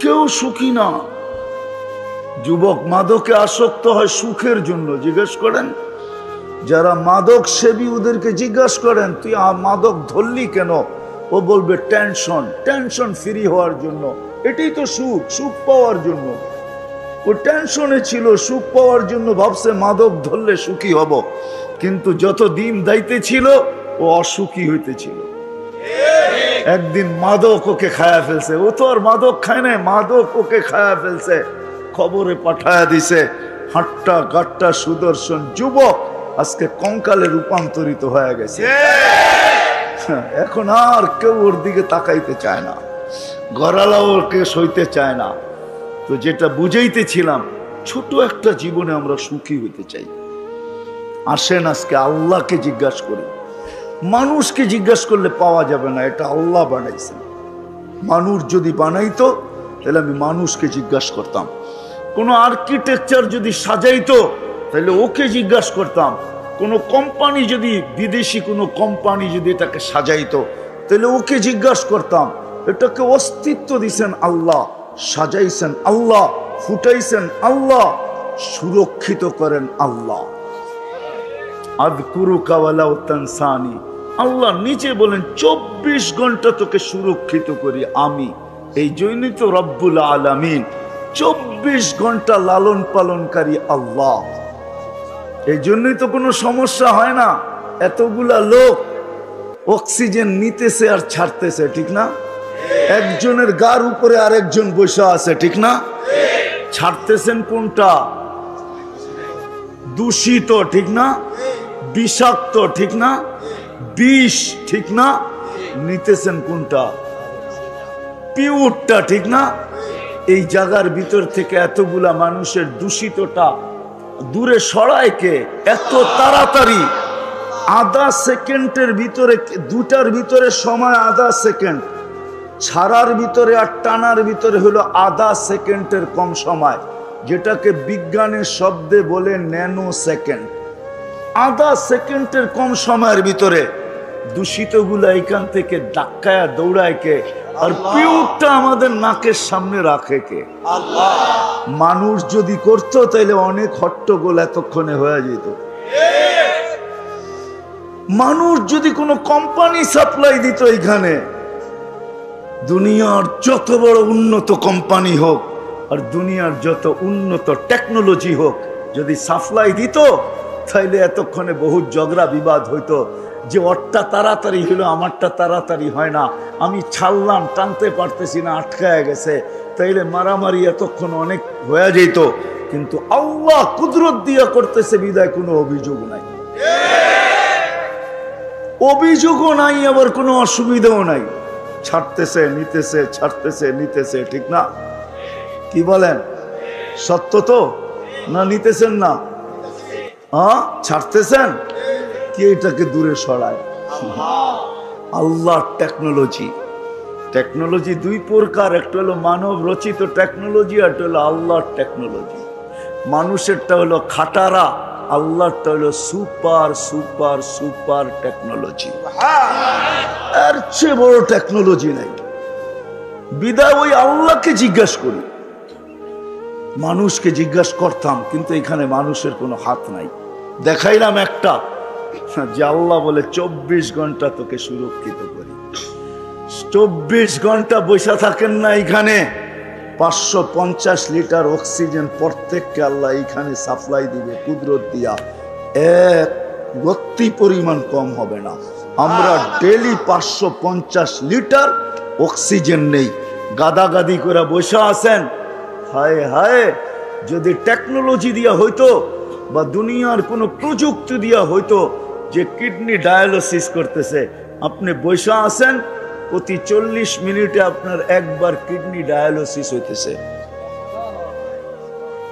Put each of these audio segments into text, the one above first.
কেউ সুখী না। যুবক মাদকে আসক্ত হয় সুখের জন্য। জিজ্ঞেস করেন যারা মাদক সেবী ওদেরকে জিজ্ঞাসা করেন তুই মাদক ধরলি কেন, ও বলবে টেনশন, টেনশন ফ্রি হওয়ার জন্য। এটাই তো সুখ, সুখ পাওয়ার জন্য। ও টেনশনে ছিল, সুখ পাওয়ার জন্য ভাবছে মাদক ধরলে সুখী হব, কিন্তু যত দিন দাইতে ছিল ও অসুখী হইতেছিল। একদিন মাদক ওকে খায়া ফেলছে। ও তো আর মাদক খায় না, মাদক ওকে খায়া ফেলছে, খবরে পাঠায়া দিছে। হাট্টা গাট্টা সুদর্শন যুবক আজকে কঙ্কালে রূপান্তরিত হয়ে গেছে। এখন আর কেউ ওর দিকে তাকাইতে চায় না, গড়ালা ওকে সইতে চায় না। তো যেটা বুঝাইতেছিলাম, ছোট একটা জীবনে আমরা সুখী হইতে চাই। আসেন আজকে আল্লাহকে জিজ্ঞাসা করি। মানুষকে জিজ্ঞাসা করলে পাওয়া যাবে না, এটা আল্লাহ বানাইছেন। মানুষ যদি বানাইতো তাহলে আমি মানুষকে জিজ্ঞাসা করতাম। কোনো আর্কিটেকচার যদি সাজাইতো তাহলে ওকে জিজ্ঞাসা করতাম। কোনো কোম্পানি যদি, বিদেশি কোনো কোম্পানি যদি এটাকে সাজাইতো তাহলে ওকে জিজ্ঞাসা করতাম। এটাকে অস্তিত্ব দিছেন আল্লাহ, সাজাইছেন আল্লাহ, ফুটাইছেন আল্লাহ, সুরক্ষিত করেন আল্লাহ। আযকুরুকা ওয়ালাউ তানসানি, আল্লাহ নিজে বলেন 24 ঘন্টা তোকে সুরক্ষিত করি আমি। এই জন্যই তো রব্বুল আলামিন, 24 ঘন্টা লালন পালনকারী আল্লাহ। এই জন্যই তো কোনো সমস্যা হয় না। এতগুলা লোক অক্সিজেন নিতেছে আর ছাড়তেছে, ঠিক না? একজনের গার উপরে আরেকজন বসে আছে, ঠিক না? ছাড়তেছেন কোনটা? দূষিত, ঠিক না? বিষাক্ত, ঠিক না? বিষ, ঠিক না? নিতেছেন কোনটা? পিউরটা, ঠিক না? এই জায়গার ভিতর থেকে এতগুলা মানুষের দূষিতটা দূরে সরায় কে? এত তাড়াতাড়ি আধা সেকেন্ডের ভিতরে, দুটার ভিতরে সময় আধা সেকেন্ড, ছাড়ার ভিতরে আর টানার ভিতরে হলো আধা সেকেন্ডের কম সময়, যেটাকে বিজ্ঞানের শব্দে বলে ন্যানো সেকেন্ড। আধা সেকেন্ডের কম সময়ের ভিতরে দূষিতগুলা এখান থেকে ধাক্কায়া দৌড়ায় কে? আর পিউরটা আমাদের নাকের সামনে রাখে কে? আল্লাহ। মানুষ যদি করতো তাহলে অনেক হট্টগোল এতক্ষণে হয়ে যেত। মানুষ যদি কোনো কোম্পানি সাপ্লাই দিত এখানে, দুনিয়ার যত বড় উন্নত কোম্পানি হোক আর দুনিয়ার যত উন্নত টেকনোলজি হোক, যদি সাপ্লাই দিত তাইলে এতক্ষণে বহু ঝগড়া বিবাদ হইতো, যে ওরটা তাড়াতাড়ি হলো আমারটা তাড়াতাড়ি হয় না, আমি ছাড়লাম টানতে পারতেছি না, আটকায় গেছে, তাইলে মারামারি এতক্ষণ অনেক হয়ে যেত। কিন্তু আল্লাহ কুদরত দিয়া করতেছে বিদায় কোনো অভিযোগ নাই, অভিযোগও নাই, আবার কোনো অসুবিধাও নাই। ছাড়তেছে নিতেছে, ছাড়তেছে নিতেছে, ঠিক না? কি বলেন? সত্য তো না? নিতেছেন না? ছাড়তেছেন কি? এটাকে দূরে সরায় আল্লাহ। টেকনোলজি, টেকনোলজি দুই প্রকার, একটা হলো মানব রচিত টেকনোলজি, আর একটা হলো আল্লাহর টেকনোলজি। মানুষেরটা হলো খাটারা, আল্লাহরটা হলো সুপার সুপার সুপার টেকনোলজি। এর চেয়ে বড় টেকনোলজি নাই। বিদায় ওই আল্লাহকে জিজ্ঞাসা করি। মানুষকে জিজ্ঞাসা করতাম, কিন্তু এখানে মানুষের কোনো হাত নাই। দেখাইলাম একটা, যে আল্লাহ বলে 24 ঘন্টা তোকে সুরক্ষিত করি। 24 ঘন্টা বসে থাকেন না এখানে। 550 লিটার অক্সিজেন প্রত্যেককে আল্লাহ এখানে সাপ্লাই দিবে কুদরত দিয়া, এক গতি পরিমাণ কম হবে না। আমরা ডেলি 550 লিটার অক্সিজেন নেই। গাদাগাদি করে বসে আছেন। হায় হায়, যদি টেকনোলজি দিয়া হইতো বা দুনিয়ার কোনো প্রযুক্তি দিয়া হইতো যে কিডনি ডায়ালিসিস করতেছে, আপনি বসে আছেন, প্রতি 40 মিনিটে আপনার একবার কিডনি ডায়ালিসিস হইতেছে।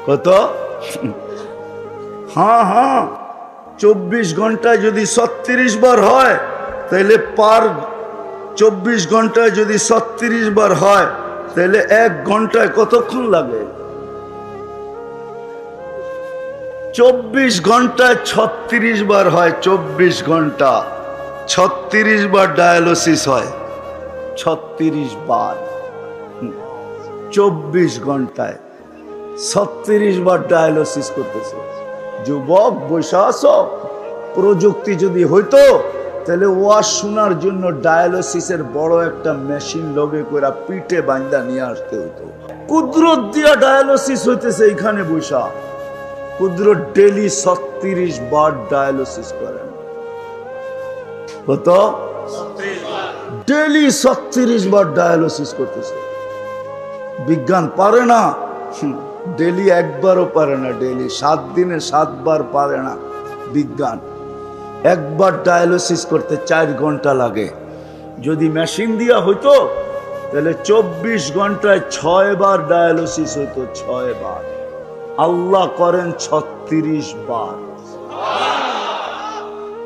কত? হ্যাঁ, 24 ঘন্টায় যদি 36 বার হয়, তাহলে পার 24 ঘন্টায় যদি 36 বার হয়, তাহলে 1 ঘন্টায় কতক্ষণ লাগে? 24 ঘন্টায় 36 বার হয়। 24 ঘন্টা 36 বার ডায়ালিসিস হয়। 36 বার 24 ঘন্টায় 36 বার ডায়ালিসিস করতেছে। যুবক বসে আছো, প্রযুক্তি যদি হইতো তাহলে ওয়াজ শোনার জন্য ডায়ালিসিসের বড় একটা মেশিন লগে করে পিঠে বান্ধা নিয়ে আসতে হইতো। কুদরত দিয়া ডায়ালিসিস হইতেছে এইখানে বসা। কুদরত ডেলি 36 বার ডায়ালিসিস করেন। কত? ডেলি 36 বার ডায়ালিসিস করতেছে। বিজ্ঞান পারে না, ডেলি একবারও পারে না, ডেলি 7 দিনে 7 বার পারে না বিজ্ঞান। একবার ডায়ালিসিস করতে 4 ঘন্টা লাগে। যদি মেশিন দিয়া হইতো তাহলে 24 ঘন্টায় 6 বার ডায়ালিসিস হইতো, 6 বার। আল্লাহ করেন 36 বার।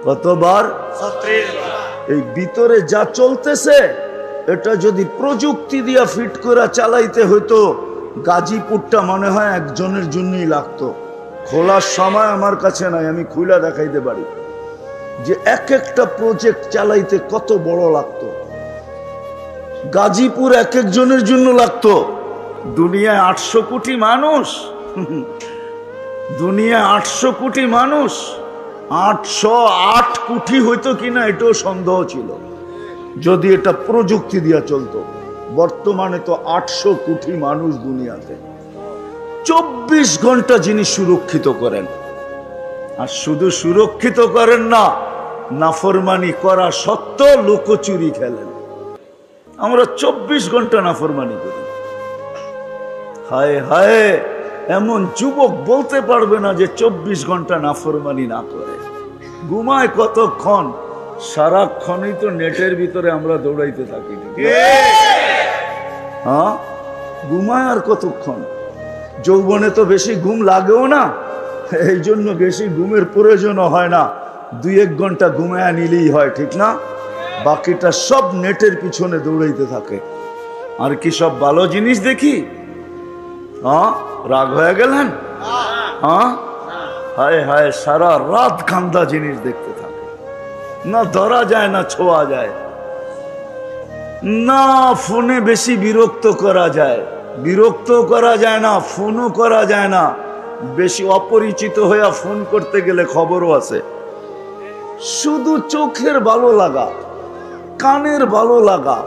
কতবার? 36 বার। এই ভিতরে যা চলতেছে এটা যদি প্রযুক্তি দিয়া ফিট করে চালাইতে হইতো, গাজীপুরটা মনে হয় একজনের জন্যই লাগতো। খোলার সময় আমার কাছে নাই, আমি খুলে দেখাইতে পারি যে এক একটা প্রজেক্ট চালাইতে কত বড় লাগতো। গাজীপুর এক একজনের জন্য লাগতো। দুনিয়ায় 800 কোটি মানুষ, দুনিয়ায় 800 কোটি মানুষ, 808 কোটি হইতো কিনা এটাও সন্দেহ ছিল যদি এটা প্রযুক্তি দিয়া চলতো। বর্তমানে তো 800 কোটি মানুষ দুনিয়াতে। 24 ঘন্টা যিনি সুরক্ষিত করেন, আর শুধু সুরক্ষিত করেন না, নাফরমানি করা সত্ত্বেও লুকোচুরি খেলেন। আমরা 24 ঘন্টা নাফরমানি করি। হায় হায়, এমন যুবক বলতে পারবে না যে 24 ঘন্টা নাফরমানি না করে। ঘুমায় কতক্ষণ? সারাক্ষণই তো নেটের ভিতরে আমরা দৌড়াইতে থাকি। হ্যাঁ, ঘুমায় আর কতক্ষণ? যৌবনে তো বেশি ঘুম লাগেও না, এই জন্য বেশি ঘুমের প্রয়োজনও হয় না। 2-1 ঘন্টা ঘুমায় নিলেই হয়, ঠিক না? বাকিটা সব নেটের পিছনে দৌড়াইতে থাকে। আর কি সব ভালো জিনিস দেখি? হ্যাঁ, রাগ হয়ে গেলেন? হ্যাঁ, হায় হায়, সারা রাত কান্দা জিনিস দেখতে থাকে। না ধরা যায় না ছোঁয়া যায়, না ফোনে বেশি বিরক্ত করা যায়, বিরক্ত করা যায় না, ফোনও করা যায় না। বেশি অপরিচিত হয়ে ফোন করতে গেলে খবরও আছে। শুধু চোখের ভালো লাগা, কানের ভালো লাগা,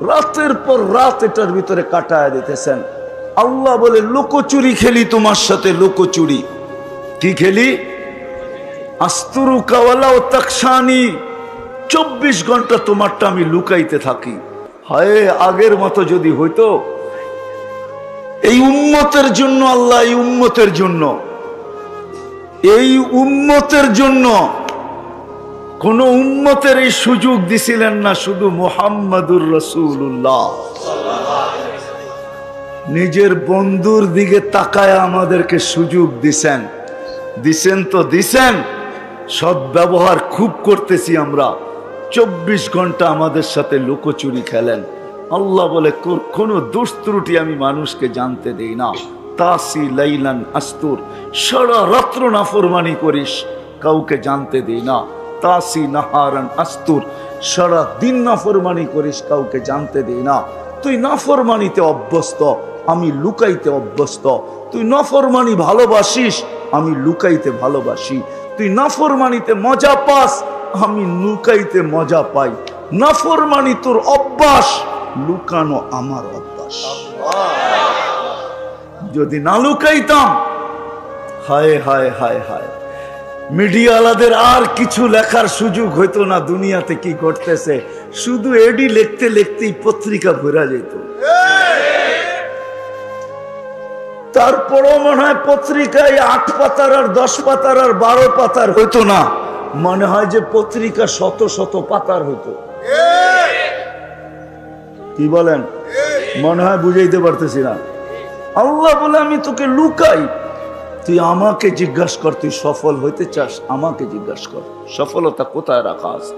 রাতের পর রাত এটার ভিতরে কাটায় দিতেছেন। আল্লাহ বলে লুকোচুরি খেলি তোমার সাথে, লুকোচুরি। কি খেলি? আস্তুরুকা ওয়ালাউ তাকশানি, 24 ঘন্টা তোমারটা আমি লুকাইতে থাকি। হায়, আগের মতো যদি হইতো। এই উম্মতের জন্য আল্লাহ, এই উম্মতের জন্য, এই উম্মতের জন্য কোন উম্মতের এই সুযোগ দিছিলেন না, শুধু মুহাম্মাদুর রাসূলুল্লাহ নিজের বন্ধুর দিকে তাকায় আমাদেরকে সুযোগ দিছেন। দিছেন তো দিছেন, সদ্ব্যবহার খুব করতেছি আমরা। 24 ঘন্টা আমাদের সাথে লুকোচুরি খেলেন। আল্লাহ বলে কোনো দোষ ত্রুটি আমি মানুষকে জানতে দেই না। তাসি লাইলান আস্তুর, সারা রাত্র নাফরমানি করিস, কাউকে জানতে দেই না। তাসি নাহারান আস্তুর, সারা দিন নাফরমানি করিস, কাউকে জানতে দেই না। তুই নাফরমানিতে অভ্যস্ত, আমি লুকাইতে অভ্যস্ত। তুই নাফরমানি ভালোবাসিস, আমি লুকাইতে ভালোবাসি। তুই নাফরমানিতে মজা পাস, আমি লুকাইতে মজা পাই। নাফরমানি তোর অভ্যাস, লুকানো আমার অভ্যাস। যদি না লুকাইতাম, হায় হায় হায় হায়, মিডিয়াওয়ালাদের আর কিছু লেখার সুযোগ হইতো না দুনিয়াতে কি ঘটতেছে। শুধু এডি লিখতে লিখতেই পত্রিকা ভরা যেত। তারপরও মনে হয় পত্রিকায় 8 পাতার আর 10 পাতার আর 12 পাতার হইতো না, মনে হয় যে পত্রিকা শত শত পাতার হইতো। কি বলেন? মনে হয় বুঝাইতে পারতেছি না। আল্লাহ বলে আমি তোকে লুকাই, তুই আমাকে জিজ্ঞাসা কর, তুই সফল হইতে চাস, আমাকে জিজ্ঞাসা কর। সফলতা কোথায় রাখা আছে?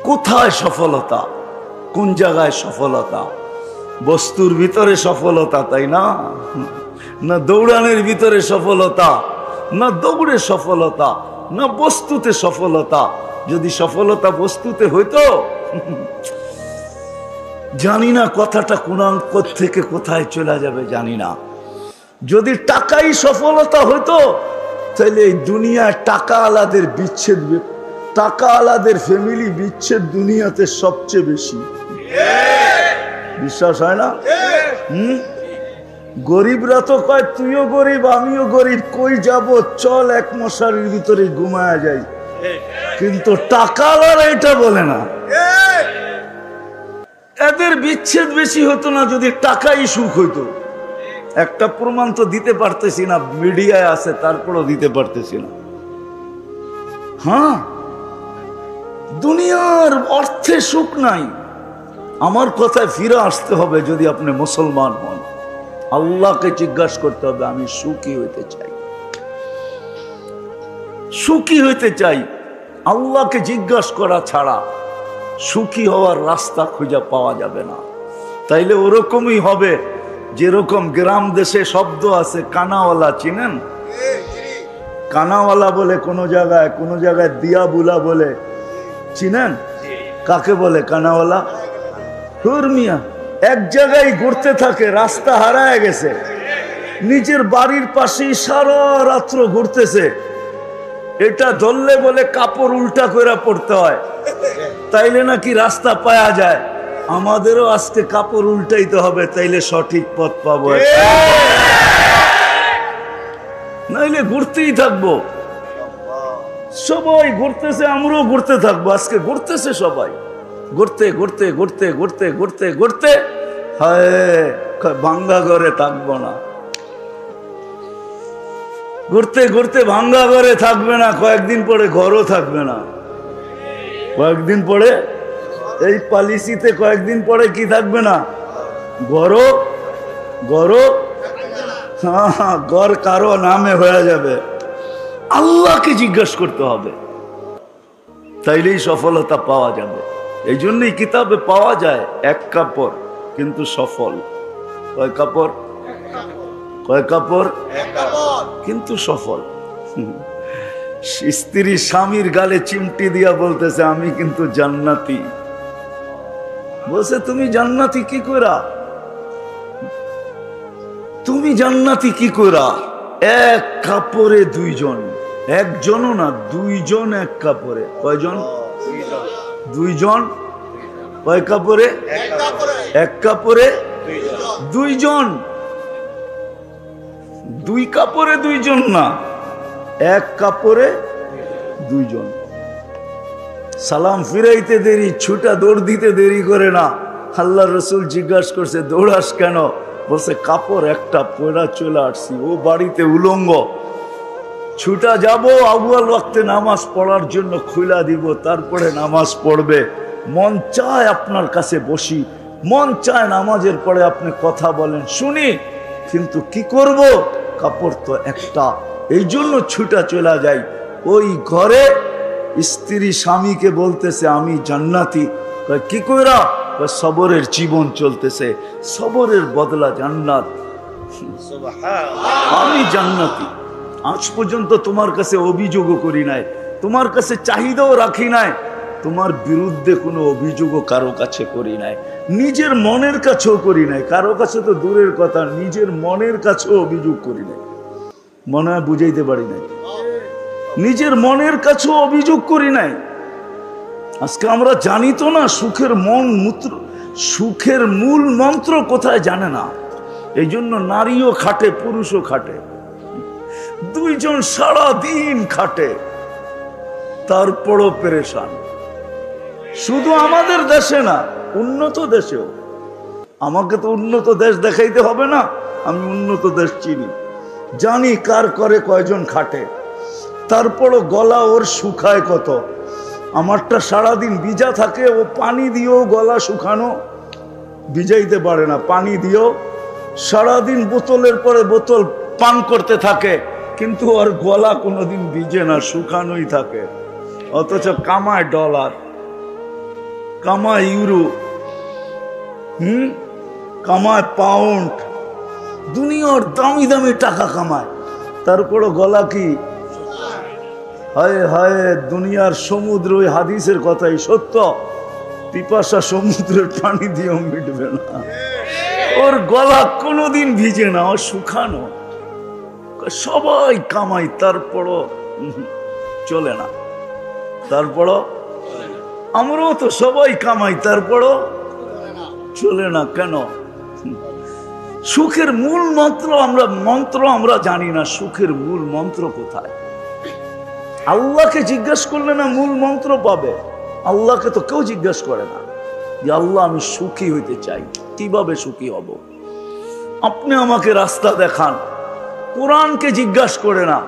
কোথায় সফলতা? কোন জায়গায় সফলতা? বস্তুর ভিতরে সফলতা, তাই না? না দৌড়ানোর ভিতরে সফলতা, না দৌড়ে সফলতা, না বস্তুতে সফলতা। যদি সফলতা বস্তুতে হইতো, জানি না কথাটা কোন থেকে কোথায় চলে যাবে জানি না। যদি টাকাই সফলতা হতো তাহলে এই দুনিয়ায় টাকা আলাদের বিচ্ছেদ, টাকা আলাদের ফ্যামিলি বিচ্ছেদ দুনিয়াতে সবচেয়ে বেশি। বিশ্বাস হয় না? গরিবরা তো কয় তুইও গরিব আমিও গরিব, কই যাব, চল এক মশারির ভিতরে ঘুমায়া যাই। কিন্তু টাকাওয়ালারা এটা বলে না। এদের বিচ্ছেদ বেশি হতো না যদি টাকাই সুখ হইতো। একটা প্রমাণ তো দিতে পারতেছি না, মিডিয়ায় আছে তারপরও দিতে পারতেছি না। হ্যাঁ, দুনিয়ার অর্থে সুখ নাই। আমার কথায় ফিরে আসতে হবে। যদি আপনি মুসলমান হন, আল্লাহকে জিজ্ঞাসা করতে হবে আমি সুখী হইতে চাই, সুখী হইতে চাই। আল্লাহকে জিজ্ঞাসা করা ছাড়া সুখী হওয়ার রাস্তা খুঁজে পাওয়া যাবে না। তাইলে ওরকমই হবে যেরকম গ্রাম দেশে শব্দ আছে কানাওয়ালা, চিনেন? কানাওয়ালা বলে কোন জায়গায় দিয়া বুলা বলে, চিনেন? কাকে বলে কানাওয়ালা? হুরমিয়া এক জায়গায় ঘুরতে থাকে, রাস্তা হারায় গেছে, নিজের বাড়ির পাশেই সারা রাত্র ঘুরতেছে। এটা ধরলে বলে কাপড় উল্টা করে পড়তে হয়, তাইলে নাকি রাস্তা পাওয়া যায়। আমাদেরও আজকে কাপড় উল্টাইতে হবে, তাইলে সঠিক পথ পাবো, নাইলে ঘুরতেই থাকবো। সবাই ঘুরতেছে, আমরাও ঘুরতে থাকবো। আজকে ঘুরতেছে সবাই, ঘুরতে ঘুরতে ঘুরতে ঘুরতে ঘুরতে ঘুরতে হায় ভাঙ্গা ঘরে থাকবো না। ঘুরতে ঘুরতে ভাঙ্গা ঘরে থাকবে না, কয়েকদিন পরে ঘরও থাকবে না। কয়েকদিন পরে এই পলিসিতে কয়েকদিন পরে কি থাকবে না? ঘরও ঘর কারো নামে হয়ে যাবে। আল্লাহকে জিজ্ঞাসা করতে হবে, তাইলেই সফলতা পাওয়া যাবে। এই জন্যই কিতাবে পাওয়া যায় এক কাপড় কিন্তু সফল। কয় কাপড়? কয় কাপড়? কিন্তু সফল। স্ত্রী স্বামীর গালে চিমটি দিয়া বলতেছে আমি কিন্তু জান্নাতি। বলছে তুমি জান্নাতি কি কইরা? তুমি জান্নাতি কি কইরা? এক কাপড়ে দুইজন, একজনও না দুইজন এক কাপড়ে। কয়জন? দুইজন। কয় কাপড়ে? এক কাপড়ে দুইজন। দুই কাপড়ে দুইজন না, এক কাপড়ে দুইজন। সালাম ফিরাইতে দেরি, ছুটা দৌড় দিতে দেরি করে না। আল্লাহ রসুল জিজ্ঞাসা করছে দৌড়াস কেন? বলছে কাপড় একটা পয়লা চলে আসছি, ও বাড়িতে উলঙ্গ। ছুটা যাব আউয়াল ওয়াক্তে নামাজ পড়ার জন্য, খুলা দিব, তারপরে নামাজ পড়বে। মন চায় আপনার কাছে বসি, মন চায় নামাজের পরে আপনি কথা বলেন শুনি, কিন্তু কি করব? কাপড় তো একটা, এই জন্য ছুটা চলে যাই। ওই ঘরে স্ত্রী স্বামীকে বলতেছে আমি জান্নাতি। কি কইরা? সবরের জীবন চলতেছে, সবরের বদলা জান্নাত। আমি জান্নাতি। আজ পর্যন্ত তোমার কাছে অভিযোগও করি নাই, তোমার কাছে চাহিদাও রাখি নাই, তোমার বিরুদ্ধে কোনো অভিযোগও কারো কাছে করি নাই, নিজের মনের কাছেও করি নাই। কারো কাছে তো দূরের কথা, নিজের মনের কাছেও অভিযোগ করি নাই। মনে হয় বুঝাইতে পারি নাই। নিজের মনের কাছেও অভিযোগ করি নাই। আজকে আমরা জানি তো না সুখের সুখের মূল মন্ত্র কোথায় জানে না। এই জন্য নারীও খাটে, পুরুষও খাটে, দুইজন সারা দিন খাটে, তারপরও পেরেশান। শুধু আমাদের দেশে না, উন্নত দেশেও। আমাকে তো উন্নত দেশ দেখাইতে হবে না, আমি উন্নত দেশ চিনি, জানি কার করে কয়জন খাটে। তারপরও গলা ওর শুকায় কত। আমারটা সারাদিন ভিজা থাকে, ও পানি দিয়েও গলা শুকানো ভিজাইতে পারে না, পানি দিয়েও সারাদিন বোতলের পরে বোতল পান করতে থাকে, কিন্তু ওর গলা কোনোদিন ভিজে না, শুকানোই থাকে। অথচ কামায় ডলার, কামায় ইউরো, কামায় পাউন্ড, দুনিয়ার দামি দামি টাকা কামায়, তারপরও গলা কি? হায় হায়, দুনিয়ার সমুদ্র। ওই হাদিসের কথাই সত্য। পিপাসা সমুদ্রের পানি দিয়েও মিটবে না, ওর গলা কোনোদিন ভিজে না, ও শুকানো। সবাই কামাই, তারপরও চলে না। তারপরও আমরাও তো সবাই কামাই, তারপরও চলে না কেন? সুখের মূল মন্ত্র আমরা জানি না। সুখের মূল মন্ত্র কোথায়? আল্লাহকে জিজ্ঞেস করলে না মূল মন্ত্র পাবে। আল্লাহকে তো কেউ জিজ্ঞেস করে না যে আল্লাহ আমি সুখী হইতে চাই, কিভাবে সুখী হব? আপনি আমাকে রাস্তা দেখান। কোরআনকে জিজ্ঞাসা করে না,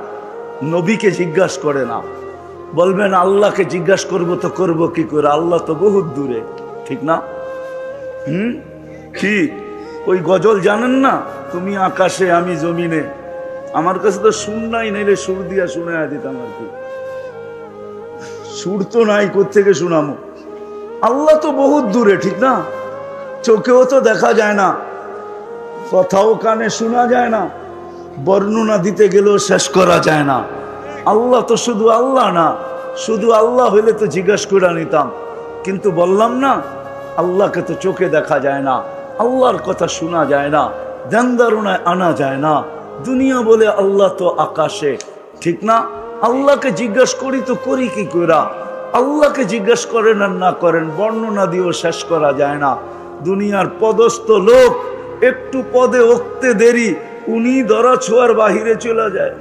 নবীকে জিজ্ঞাসা করে না। বলবেন আল্লাহকে জিজ্ঞাসা করবো তো করবো কি করে, আল্লাহ তো বহুত দূরে, ঠিক না? কি ওই গজল জানেন না, তুমি আকাশে আমি জমিনে? আমার কাছে তো সুর নাই, নাইলে সুর দিয়া শুনে দিতাম আর কি। সুর তো নাই, কোত্থেকে শুনামো? আল্লাহ তো বহুত দূরে, ঠিক না? চোখেও তো দেখা যায় না, কথাও কানে শোনা যায় না, বর্ণনা দিতে গেলেও শেষ করা যায় না। আল্লাহ তো শুধু আল্লাহ না, শুধু আল্লাহ হইলে তো জিজ্ঞাসা করে নিতাম। কিন্তু বললাম না, আল্লাহকে তো চোখে দেখা যায় না, আল্লাহর কথা শোনা যায় না, ধ্যান ধারণায় আনা যায় না। দুনিয়া বলে আল্লাহ তো আকাশে, ঠিক না? আল্লাহকে জিজ্ঞাসা করি তো করি কি করা? আল্লাহকে জিজ্ঞাসা করেন আর না করেন, বর্ণনা দিয়েও শেষ করা যায় না। দুনিয়ার পদস্থ লোক একটু পদে উঠতে দেরি, উনি ধরা ছোঁয়ার বাহিরে চলে যায়।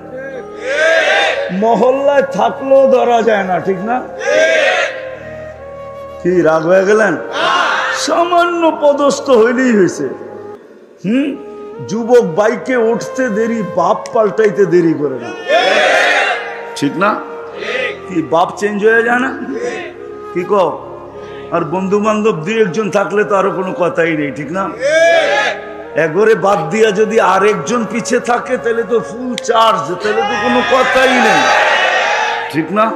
মহল্লায় থাকলেও ধরা যায় না, ঠিক না? কি রাগ হয়ে গেলেন? সামান্য পদস্থ হইলেই হয়েছে। যুবক বাইকে উঠতে দেরি, বাপ পাল্টাইতে দেরি করে না, ঠিক না? কি বাপ চেঞ্জ হয়ে যায় না? কি কো? আর বন্ধু বান্ধব দুই একজন থাকলে তো আরো কোনো কথাই নেই, ঠিক না? একবারে বাদ দিয়া যদি আরেকজন পিছে থাকে তাহলে তো ফুল চার্জ, তাহলে তো কোনো কথাই নেই, ঠিক না?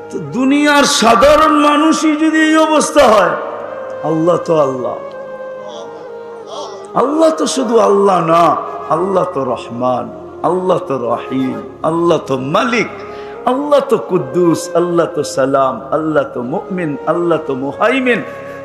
তো দুনিয়ার সাধারণ মানুষই যদি এই অবস্থা হয়, আল্লাহ তো আল্লাহ। আল্লাহ তো শুধু আল্লাহ না, আল্লাহ তো রহমান, আল্লাহ তো রহিম, আল্লাহ তো মালিক, আল্লাহ তো কুদ্দুস, আল্লাহ তো সালাম, আল্লাহ তো মুমিন, আল্লাহ তো মুহাইমিন,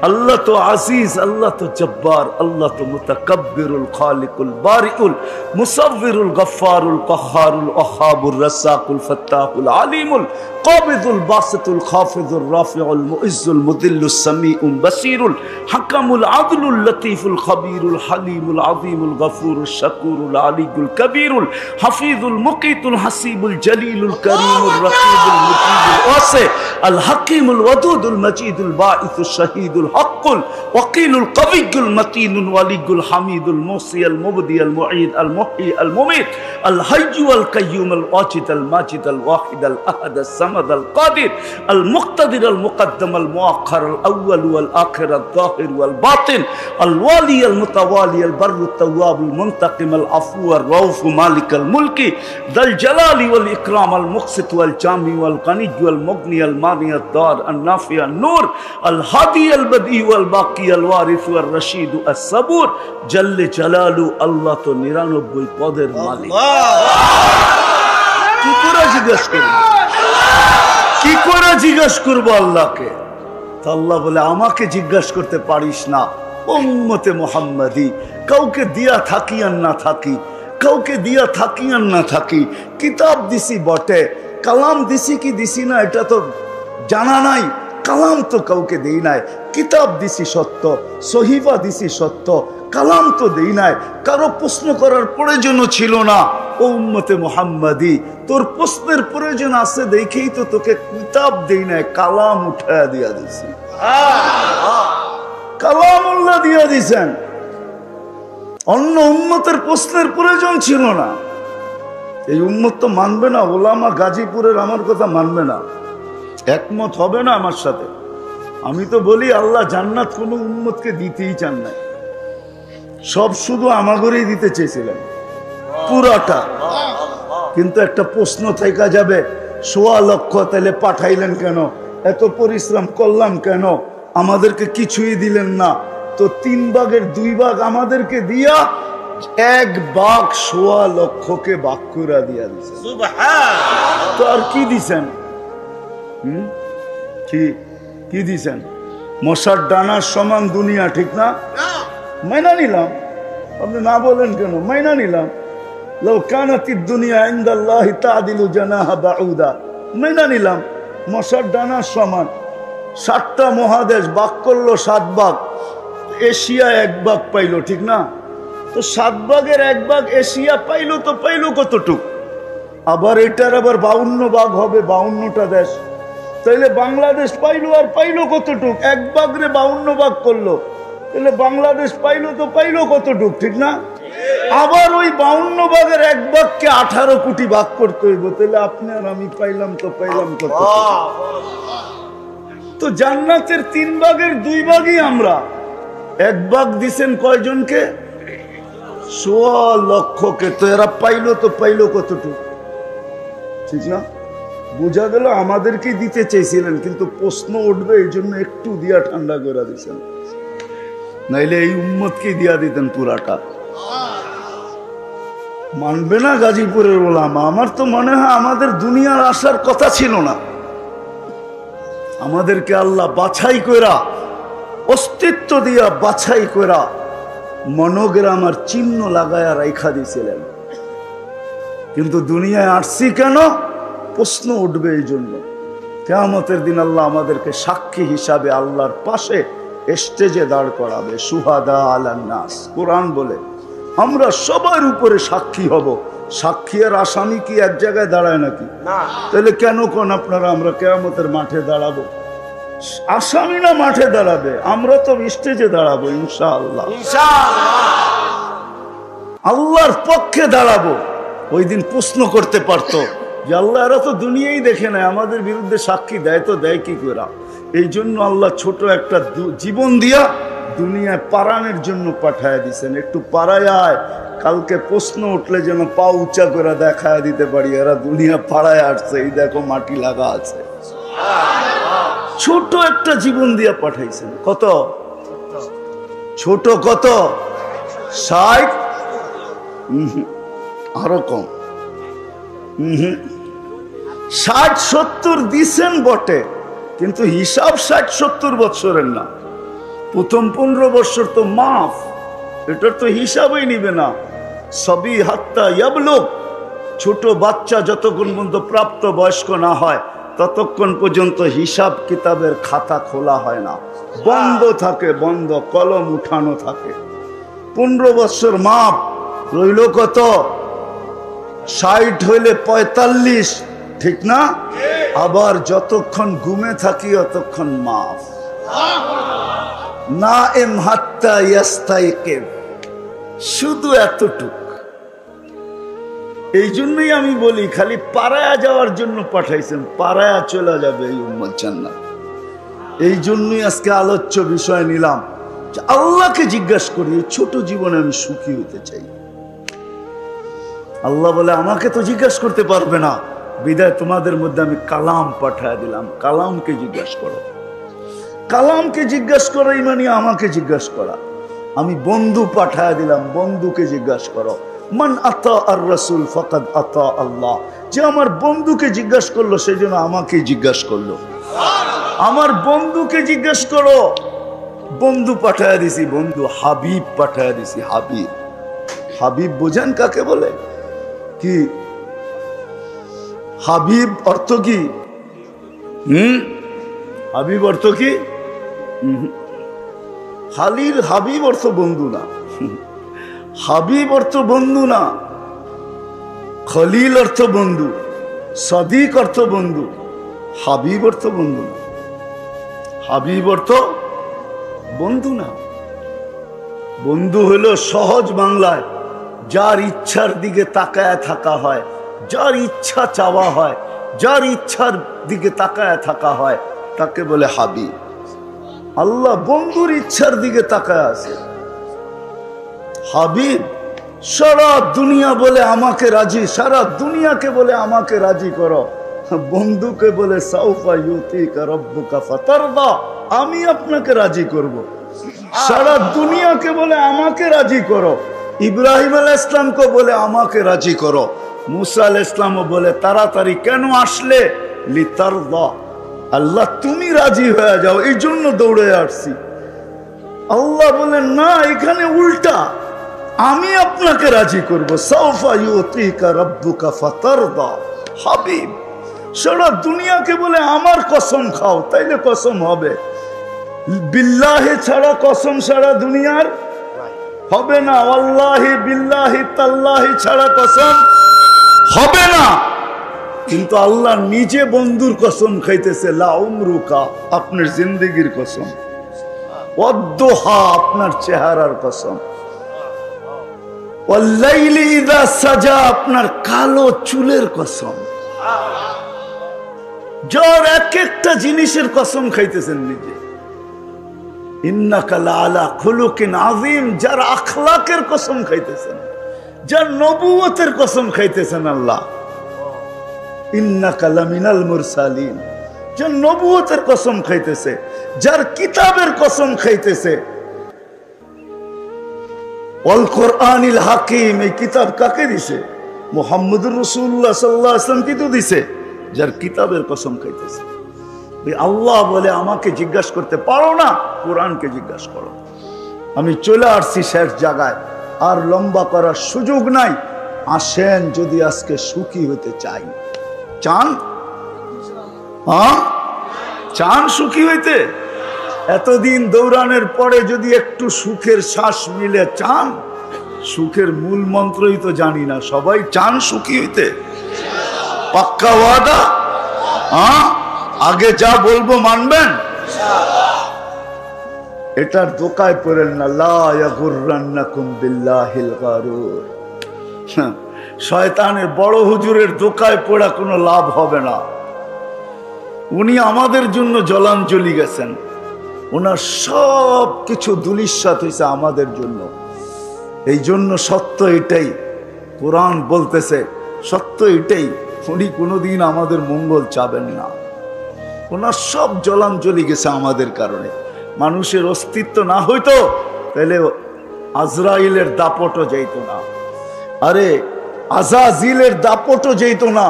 আল্লাহ তো আজিজ, আল্লাহ তো জব্বার, আল্লাহ তো মুতাকাব্বিরুল খালিকুল বারিউল মুসাవ్বিরুল গফফারুল কাহ্হারুল ওয়াহাবুর রাসাকুল ফাত্তাহুল আলিমুল কাবিদুল বাসিতুল খাফিজুর রাফিউল মুইজ্জুল মুদিল্লুস সামিউল বাসিরুল হাকামুল আদলুল লতীফুল খবীরুল হালিমুল আযীমুল গফুরুশ শাকুরুল আলিয়ুল কবীরুল হাফিজুল মুকিতুল হাসিবুল জলিলুল করিমুর রকিবুল মুজিবুল ওয়াসি আল হাকিমুল ওয়াদুদুল মজিদুল বাঈসুশ শাহীদুল হকুল ওয়াকিলুল কবিয়ুল মতিনুল ওয়ালিয়ুল হামিদুল মুসি আল মুবদি আল মুঈদ আল মুহয়ি আল মুমীত আল হাইয়্যু আল কাইয়্যুম আল ওয়াজিদ আল মাজিদ আল ওয়াহিদ আল আহাদ আল সামাদ আল কাদির আল মুক্তাদির আল মুকদ্দম আল মুআখ্খার আল আউয়াল ওয়াল আখির আল যাহির ওয়াল বাতিন আল ওয়ালি আল মুতাওয়ালি আল বাররু তাওয়াব আল মুনতাকিম আল আফু আর রাউফ মালিক আল মুলকি দাল জালালি ওয়াল ইকরাম আল মুকসিত ওয়াল জামি ওয়াল গনি ওয়াল মুগনি আল মানি আল দার আল নাফি আল নূর আল হাদি আল বদি ওয়াল বাকি আল ওয়ারিস ওয়াল রশিদ আল সাবুর জাল্লে জালালু। আল্লাহ তো 99 পদের মালিক। কি করে জিজ্ঞেস করব? কি করে জিজ্ঞেস করব আল্লাহকে? তো আল্লাহ বলে আমাকে জিজ্ঞেস করতে পারিস না, উম্মতে মুহাম্মাদি। কাউকে দিয়া থাকি আর না থাকি, কাউকে দিয়া থাকি আর না থাকি, কিতাব দিছি বটে, কালাম দিছি কি দিছি না এটা তো জানা নাই। কালাম তো কাউকে দেই নাই, কিতাব দিছি সত্য, সহিফা দিছি সত্য, কালাম তো দেই নাই। কারো প্রশ্ন করার প্রয়োজনও ছিল না। ও উম্মতে মুহাম্মাদি, তোর প্রশ্নের প্রয়োজন আছে দেখেই তো তোকে কিতাব দেই নাই, কালাম উঠায়া দিয়া দিছি। কালামুল্লাহ দিয়া দিছেন। অন্য উম্মতের প্রশ্নের প্রয়োজন ছিল না। এই উম্মত তো মানবে না, ওলামা গাজীপুরের আমার কথা মানবে না, একমত হবে না আমার সাথে। আমি তো বলি আল্লাহ জান্নাত কোনো উম্মতকে দিতেই চান না, সব শুধু আমাগরেই দিতে চেয়েছিলেন পুরাটা। কিন্তু একটা প্রশ্ন থেকে যাবে, ১.৫ লক্ষ তাহলে পাঠাইলেন কেন? এত পরিশ্রম করলাম কেন? আমাদেরকে কিছুই দিলেন না। তো 3 ভাগের 2 ভাগ আমাদেরকে দিয়া 1 ভাগ ১.৫ লক্ষকে ভাগ করে দিয়া দিয়েছেন। তো আর কি দিছেন? কি দিছেন? মশার ডানার সমান দুনিয়া, ঠিক না? মাইনা নিলাম, আপনি না বলেন কেন? মাইনা নিলাম। লাউ কানাতিদ দুনিয়া ইনদাল্লাহি তা'দিলু জানাহা বাউদা, মাইনা নিলাম মশার ডানার সমান। 7টা মহাদেশ ভাগ করলো, 7 ভাগ, এশিয়া 1 ভাগ পাইলো, ঠিক না? তো 7 ভাগের 1 ভাগ এশিয়া পাইলো, তো পাইলো কতটুক? আবার এটার আবার 52 ভাগ হবে, 52টা দেশ। তাইলে বাংলাদেশ পাইলো, আর পাইলো কতটুক? 1 ভাগ রে 52 ভাগ করলো, তাহলে বাংলাদেশ পাইলো, তো পাইলো কতটুক, ঠিক না? আবার ওই 52 ভাগের 1 ভাগকে 18 কোটি ভাগ করতে হইব, তাহলে আপনি আর আমি পাইলাম, তো পাইলাম কত? তো জান্নাতের 3 ভাগের 2 ভাগই আমরা। 1 ভাগ দিছেন কয়জনকে? 1.25 লক্ষকে। তো এরা পাইলো, তো পাইলো কতটুক, ঠিক না? বোঝা গেল আমাদেরকে দিতে চেয়েছিলেন, কিন্তু প্রশ্ন উঠবে এই জন্য একটু দিয়া ঠান্ডা করে দিচ্ছেন, নাইলে এই উম্মতকে দিয়া দিতেন পুরাটা। মানবে না গাজীপুরের ওলামা। আমার তো মনে হয় আমাদের দুনিয়ার আসার কথা ছিল না। আমাদেরকে আল্লাহ বাছাই কইরা, অস্তিত্ব দিয়া বাছাই কইরা মনোগ্রাম আর চিহ্ন লাগায়া রাইখা দিয়েছিলেন। কিন্তু দুনিয়ায় আসছি কেন? প্রশ্ন উঠবে এই জন্য। কিয়ামতের দিন আল্লাহ আমাদেরকে সাক্ষী হিসাবে আল্লাহর পাশে স্টেজে দাঁড় করাবে। সুহাদা আলান নাস, কোরআন বলে আমরা সবার উপরে সাক্ষী হব। সাক্ষী আর আসামি কি এক জায়গায় দাঁড়ায় নাকি? তাহলে কেন কোন আপনারা আমরা কিয়ামতের মাঠে দাঁড়াবো? আসামি না মাঠে দাঁড়াবে, আমরা তো স্টেজে দাঁড়াবো ইনশাআল্লাহ। আল্লাহর পক্ষে দাঁড়াবো। ওই দিন প্রশ্ন করতে পারতো যে আল্লাহ, এরা তো দুনিয়াই দেখে নাই, আমাদের বিরুদ্ধে সাক্ষী দেয় তো দেয় কি করে? এই জন্য আল্লাহ ছোট একটা জীবন দিয়া দুনিয়ায় পারানের জন্য পাঠায় দিছেন। একটু পাড়ায় আয়, কালকে প্রশ্ন উঠলে যেন পা উঁচা করে দেখায় দিতে পারি এরা দুনিয়া পাড়ায় আসছে, এই দেখো মাটি লাগা আছে। ছোট একটা জীবন দিয়া পাঠাইছেন। কত ছোট? কত? 60? আরো কম। 60-70 দিছেন বটে, কিন্তু হিসাব 60-70 বছরের না। প্রথম 15 বছর তো মাফ, এটার তো হিসাবই নিবে না। সবই হাত্তা ইয়াবলুগ, ছোট বাচ্চা যতক্ষণ পর্যন্ত প্রাপ্ত বয়স্ক না হয় ততক্ষণ পর্যন্ত হিসাব কিতাবের খাতা খোলা হয় না, বন্ধ থাকে, বন্ধ, কলম উঠানো থাকে। 15 বছর মাপ রইল কত? 60 হইলে 45, ঠিক না? আবার যতক্ষণ ঘুমে থাকি অতক্ষণ মাফ। না এম হাত্তা ইয়াস্তাইকিব, শুধু এতটুক। এই জন্যই আমি বলি খালি পাড়ায়া যাওয়ার জন্য পাঠাইছেন, পাড়ায়া চলে যাবে এই উম্মত জান্নাত। এই জন্যই আজকে আলোচ্য বিষয় নিলাম যে আল্লাহকে জিজ্ঞাসা করি এই ছোট জীবনে আমি সুখী হতে চাই। আল্লাহ বলে আমাকে তো জিজ্ঞাসা করতে পারবে না, বিদায় তোমাদের মধ্যে আমি কালাম পাঠায় দিলাম। কালামকে জিজ্ঞাসা করো। কালামকে জিজ্ঞাসা করো মানে আমাকে জিজ্ঞাসা করা। আমি বন্ধু পাঠায় দিলাম, বন্ধুকে জিজ্ঞাসা করো। মান আতা আর রাসূল ফাকাদ আতা আল্লাহ। যে আমার বন্ধুকে জিজ্ঞাসা করলো সেই জন্য আমাকে জিজ্ঞাসা করলো। আমার বন্ধুকে জিজ্ঞাসা করো। বন্ধু পাঠায় দিছি, বন্ধু হাবিব পাঠায় দিছি। হাবিব, হাবিব বোঝেন কাকে বলে? কি হাবিব অর্থ কি? হাবিব অর্থ কি? খালিল হাবিব অর্থ বন্ধু না। হাবিব অর্থ বন্ধু না। খলিল অর্থ বন্ধু, সাদিক অর্থ বন্ধু, হাবিব অর্থ বন্ধু না। হাবিব অর্থ বন্ধু না। বন্ধু হলো সহজ বাংলায় যার ইচ্ছার দিকে তাকায় থাকা হয়, যার ইচ্ছা চাওয়া হয়, যার ইচ্ছার দিকে তাকায় থাকা হয় তাকে বলে হাবিব। আল্লাহ বন্ধুর ইচ্ছার দিকে তাকায় আছে। হাবিব সারা দুনিয়া বলে আমাকে রাজি, সারা দুনিয়াকে বলে আমাকে রাজি করো। বন্ধুকে বলে সাউফা ইউতিকা রাব্বুকা ফাতারদা, আমি আপনাকে রাজি করব। সারা দুনিয়াকে বলে আমাকে রাজি করো। ইব্রাহিম আলাইহিস সালামকে বলে আমাকে রাজি করো। মুসা আলাইহিস সালামও বলে তাড়াতাড়ি কেন আসলে? লিতারদা, আল্লাহ তুমি রাজি হয়ে যাও, এই জন্য দৌড়ে আসছি। আল্লাহ বলেন না, এখানে উল্টা, আমি আপনাকে রাজি করবো। সাউফা ইউতিকা রাব্বুকা ফাতারদা। হাবিব সারা দুনিয়াকে বলে আমার কসম খাও, তাইলে কসম হবে। বিল্লাহি ছাড়া কসম সারা দুনিয়ার হবে না, আল্লাহি বিল্লাহি তাল্লাহি ছাড়া কসম হবে না। কিন্তু আল্লাহ নিজে বন্ধুর কসম খাইতেছে, লা উমরুকা, আপনার জিন্দেগির কসম, ওয়াদ্দুহা, আপনার চেহারার কসম, ওয়াল্লাইলি ইযা সাজা, আপনার কালো চুলের কসম। যার এক একটা জিনিসের কসম খাইতেছেন নিজে। ইন্নাকা লাআলা খুলুকিন আযীম, যার আখলাকের কসম খাইতেছেন, যার নবুয়তের কসম খাইতেছেন আল্লাহ। ইন্নাকা লামিনাল মুরসালিন, যার নবুয়তের কসম খাইতেছে, যার কিতাবের কসম খাইতেছে। ওয়াল কোরআনিল হাকিম, এই কিতাব কাকে দিছে? মুহাম্মদুর রাসূলুল্লাহ সাল্লাল্লাহু আলাইহি ওয়াসাল্লাম কি তো দিছে? যার কিতাবের কসম খাইতেছে। আল্লাহ বলে আমাকে জিজ্ঞাসা করতে পারো না, কোরআনকে জিজ্ঞাসা করো। আমি চলে আসছি শেষ জায়গায়, আর লম্বা করার সুযোগ নাই। আসেন, যদি আজকে সুখী হতে চাই। চান? হ্যাঁ, চান সুখী হইতে? এতদিন দৌড়ানোর পরে যদি একটু সুখের শ্বাস মিলে চান? সুখের মূল মন্ত্রই তো জানি না, সবাই চান সুখী হইতে? পাক্কা ওয়াদা? হ্যাঁ, আগে যা বলবো মানবেন? এটার দোকায় পড়েন না, লা ইয়াগুররান্নাকুম বিল্লাহিল গারুর। শয়তানের বড় হুজুরের দোকায় পড়া কোনো লাভ হবে না। উনি আমাদের জন্য জলাঞ্জলি গেছেন, ওনার সব কিছু দুলিশ্বাত হয়েছে আমাদের জন্য। এই জন্য সত্য এটাই, কোরআন বলতেছে সত্য এটাই, উনি কোনোদিন আমাদের মঙ্গল চাবেন না। ওনার সব জলাঞ্জলি গেছে আমাদের কারণে। মানুষের অস্তিত্ব না হইতো তাহলে আজরাইলের দাপটও যেত না, আরে আজাজিলের দাপটও যেত না।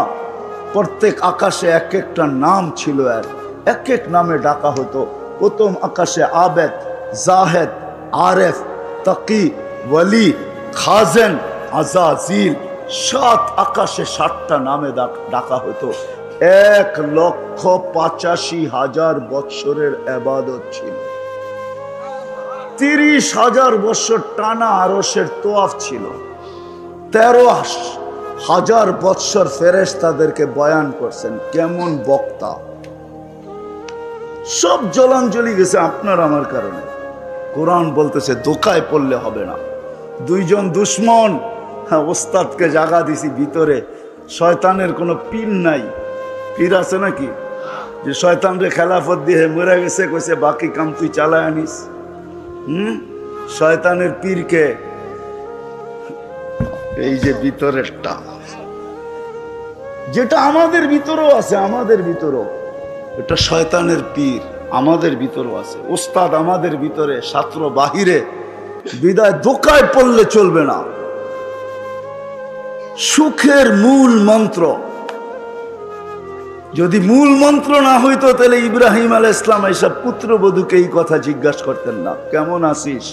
প্রত্যেক আকাশে এক একটা নাম ছিল, এক এক নামে ডাকা হতো। প্রথম আকাশে আবেদ, জাহেদ, আরেফ, তাকি, ওয়ালি, খাজেন, আজাজিল, 7 আকাশে 7টা নামে ডাকা হতো। 1,85,000 বৎসরের ইবাদত ছিল। 30,000 বছর টানা আরশের তোয়াফ ছিল। 13,000 বৎসর ফেরেশতাদেরকে বয়ান করছেন, কেমন বক্তা। সব জলাঞ্জলি গেছে আপনার আমার কারণে। কোরআন বলতেছে দোকায় পড়লে হবে না। 2 জন দুশ্মন, হ্যাঁ, ওস্তাদকে জাগা দিছি ভিতরে। শয়তানের কোনো পীর নাই। পীর আছে নাকি যে শয়তানরে খেলাফত দিয়ে মরে গেছে, কইছে বাকি কাম তুই চালায় আনিস? শয়তানের পীরকে এই যে ভিতরেরটা, যেটা আমাদের ভিতরেও আছে, আমাদের ভিতরেও এটা শয়তানের পীর আমাদের ভিতরেও আছে। ওস্তাদ আমাদের ভিতরে, ছাত্র বাহিরে। বিদায় দোকায় পড়লে চলবে না। সুখের মূল মন্ত্র, যদি মূল মন্ত্র না হইতো তাহলে ইব্রাহিম আলাইহিস সালাম এইসব পুত্রবধূকে এই কথা জিজ্ঞাসা করতেন না, কেমন আছিস?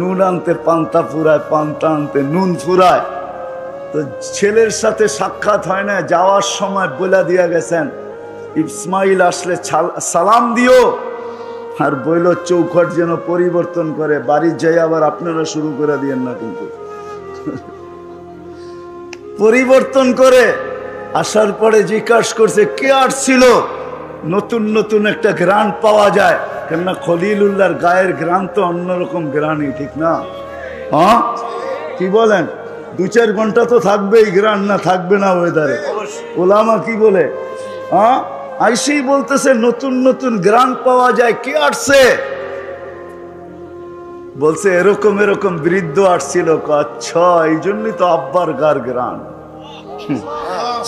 নুন আনতে পান্তা ফুরায়, পান্তা আনতে নুন ফুরায়। তো ছেলের সাথে সাক্ষাৎ হয় না, যাওয়ার সময় বলে দিয়া গেছেন ইসমাইল আসলে সালাম দিও, আর বইল চৌখট যেন পরিবর্তন করে, বাড়ির যাই আবার আপনারা শুরু করে দিয়েন না। কিন্তু পরিবর্তন করে আসার পরে জিজ্ঞাসা করছে কে আসছিল। নতুন নতুন একটা গ্রান পাওয়া যায়, কেননা খলিলুল্লাহর গায়ের গ্রান তো অন্যরকম গ্রানই, ঠিক না? হ্যাঁ, কি বলেন? 2-4 ঘন্টা তো থাকবেই গ্রান, না থাকবে না ওয়েদারে? ওলামা কি বলে? হ্যাঁ, আইসেই বলতেছে নতুন নতুন গ্রান পাওয়া যায়, কে আসছে? বলছে এরকম এরকম বৃদ্ধ আসছিল। আচ্ছা, এই জন্যই তো আব্বার গার গ্রান।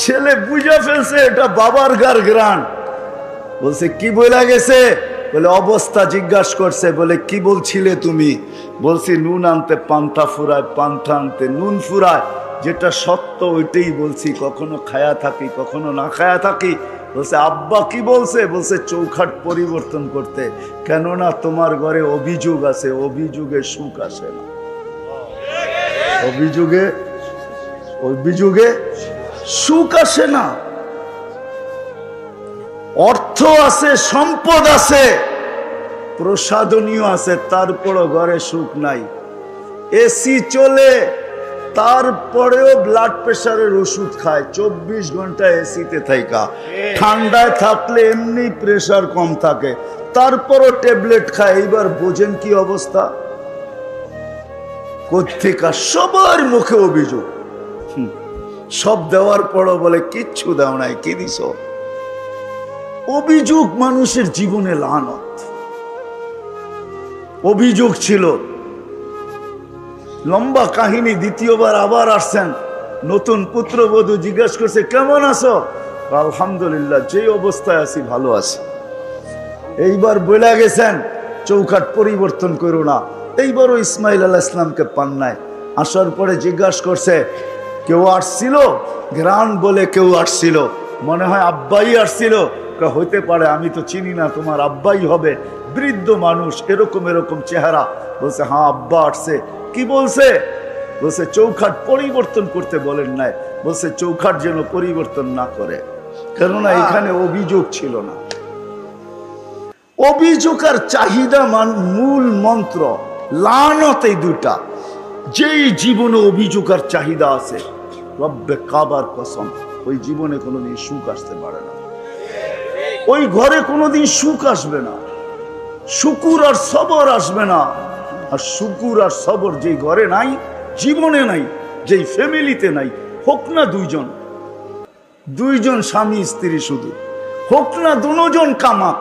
ছেলে বুঝা ফেলছে এটা বাবার গার গ্রান। বলছে কি বইলা গেছে? বলে অবস্থা জিজ্ঞাসা করছে। বলে কি বলছিলে তুমি? বলছি নুন আনতে পান্তা ফুরায়, পান্তা আনতে নুন ফুরায়। যেটা সত্য ওইটাই বলছি, কখনো খায়া থাকি কখনো না খায়া থাকি। বলছে আব্বা কি বলছে? বলছে চৌখাট পরিবর্তন করতে, কেননা তোমার ঘরে অভিযোগ আছে, অভিযোগে সুখ আসে না। অভিযোগে সুখ আসে না। অর্থ আছে, সম্পদ আছে, প্রসাদনীয় আছে, তারপরও ঘরে সুখ নাই। এসি চলে, তারপরেও ব্লাড প্রেশারের ওষুধ খায়, 24 ঘন্টা এসিতে থাকা। ঠান্ডায় থাকলে এমনি প্রেশার কম থাকে, তারপরও ট্যাবলেট খায়। এইবার বোঝেন কি অবস্থা। কোত্থেকা সবার মুখে অভিযোগ। সব দেওয়ার পরও বলে কিচ্ছু দাও নাই, কি দিছ? অভিযোগ মানুষের জীবনে লানত। অভিযোগ ছিল, লম্বা কাহিনী। দ্বিতীয়বার আবার আসছেন, নতুন পুত্রবধূ জিজ্ঞাসা করছে কেমন আছো? আলহামদুলিল্লাহ, যে অবস্থায় আছি ভালো আছি। এইবার বলে গেছেন চৌখাট পরিবর্তন করো না। এইবারও ইসমাইল আলাইহিস সালামকে পান নাই। আসার পরে জিজ্ঞাসা করছে কেউ আসছিল? গ্রান বলে কেউ আসছিল, মনে হয় আব্বাই আসছিল। হইতে পারে, আমি তো চিনি না, তোমার আব্বাই হবে, বৃদ্ধ মানুষ, এরকম এরকম চেহারা। বলছে হ্যাঁ আব্বা আসছে। কি বলছে? বলছে চৌখাট পরিবর্তন করতে বলেন নাই। বলছে চৌখাট যেন পরিবর্তন না করে, কেননা এখানে অভিযোগ ছিল না। অভিযোগ আর চাহিদা মূল মন্ত্র, লানত, এই দুটা। যেই জীবনে অভিযোগ আর চাহিদা আছে, রব্বে কাবার কসম, ওই জীবনে কোনোদিন সুখ আসতে পারে না। ওই ঘরে কোনোদিন সুখ আসবে না, শুকুর আর সবর আসবে না। আর শুকুর আর সবর যেই ঘরে নাই, জীবনে নাই, যেই ফ্যামিলিতে নাই, হোক না দুইজন স্বামী স্ত্রী, শুধু হোক না দুজন কামাক,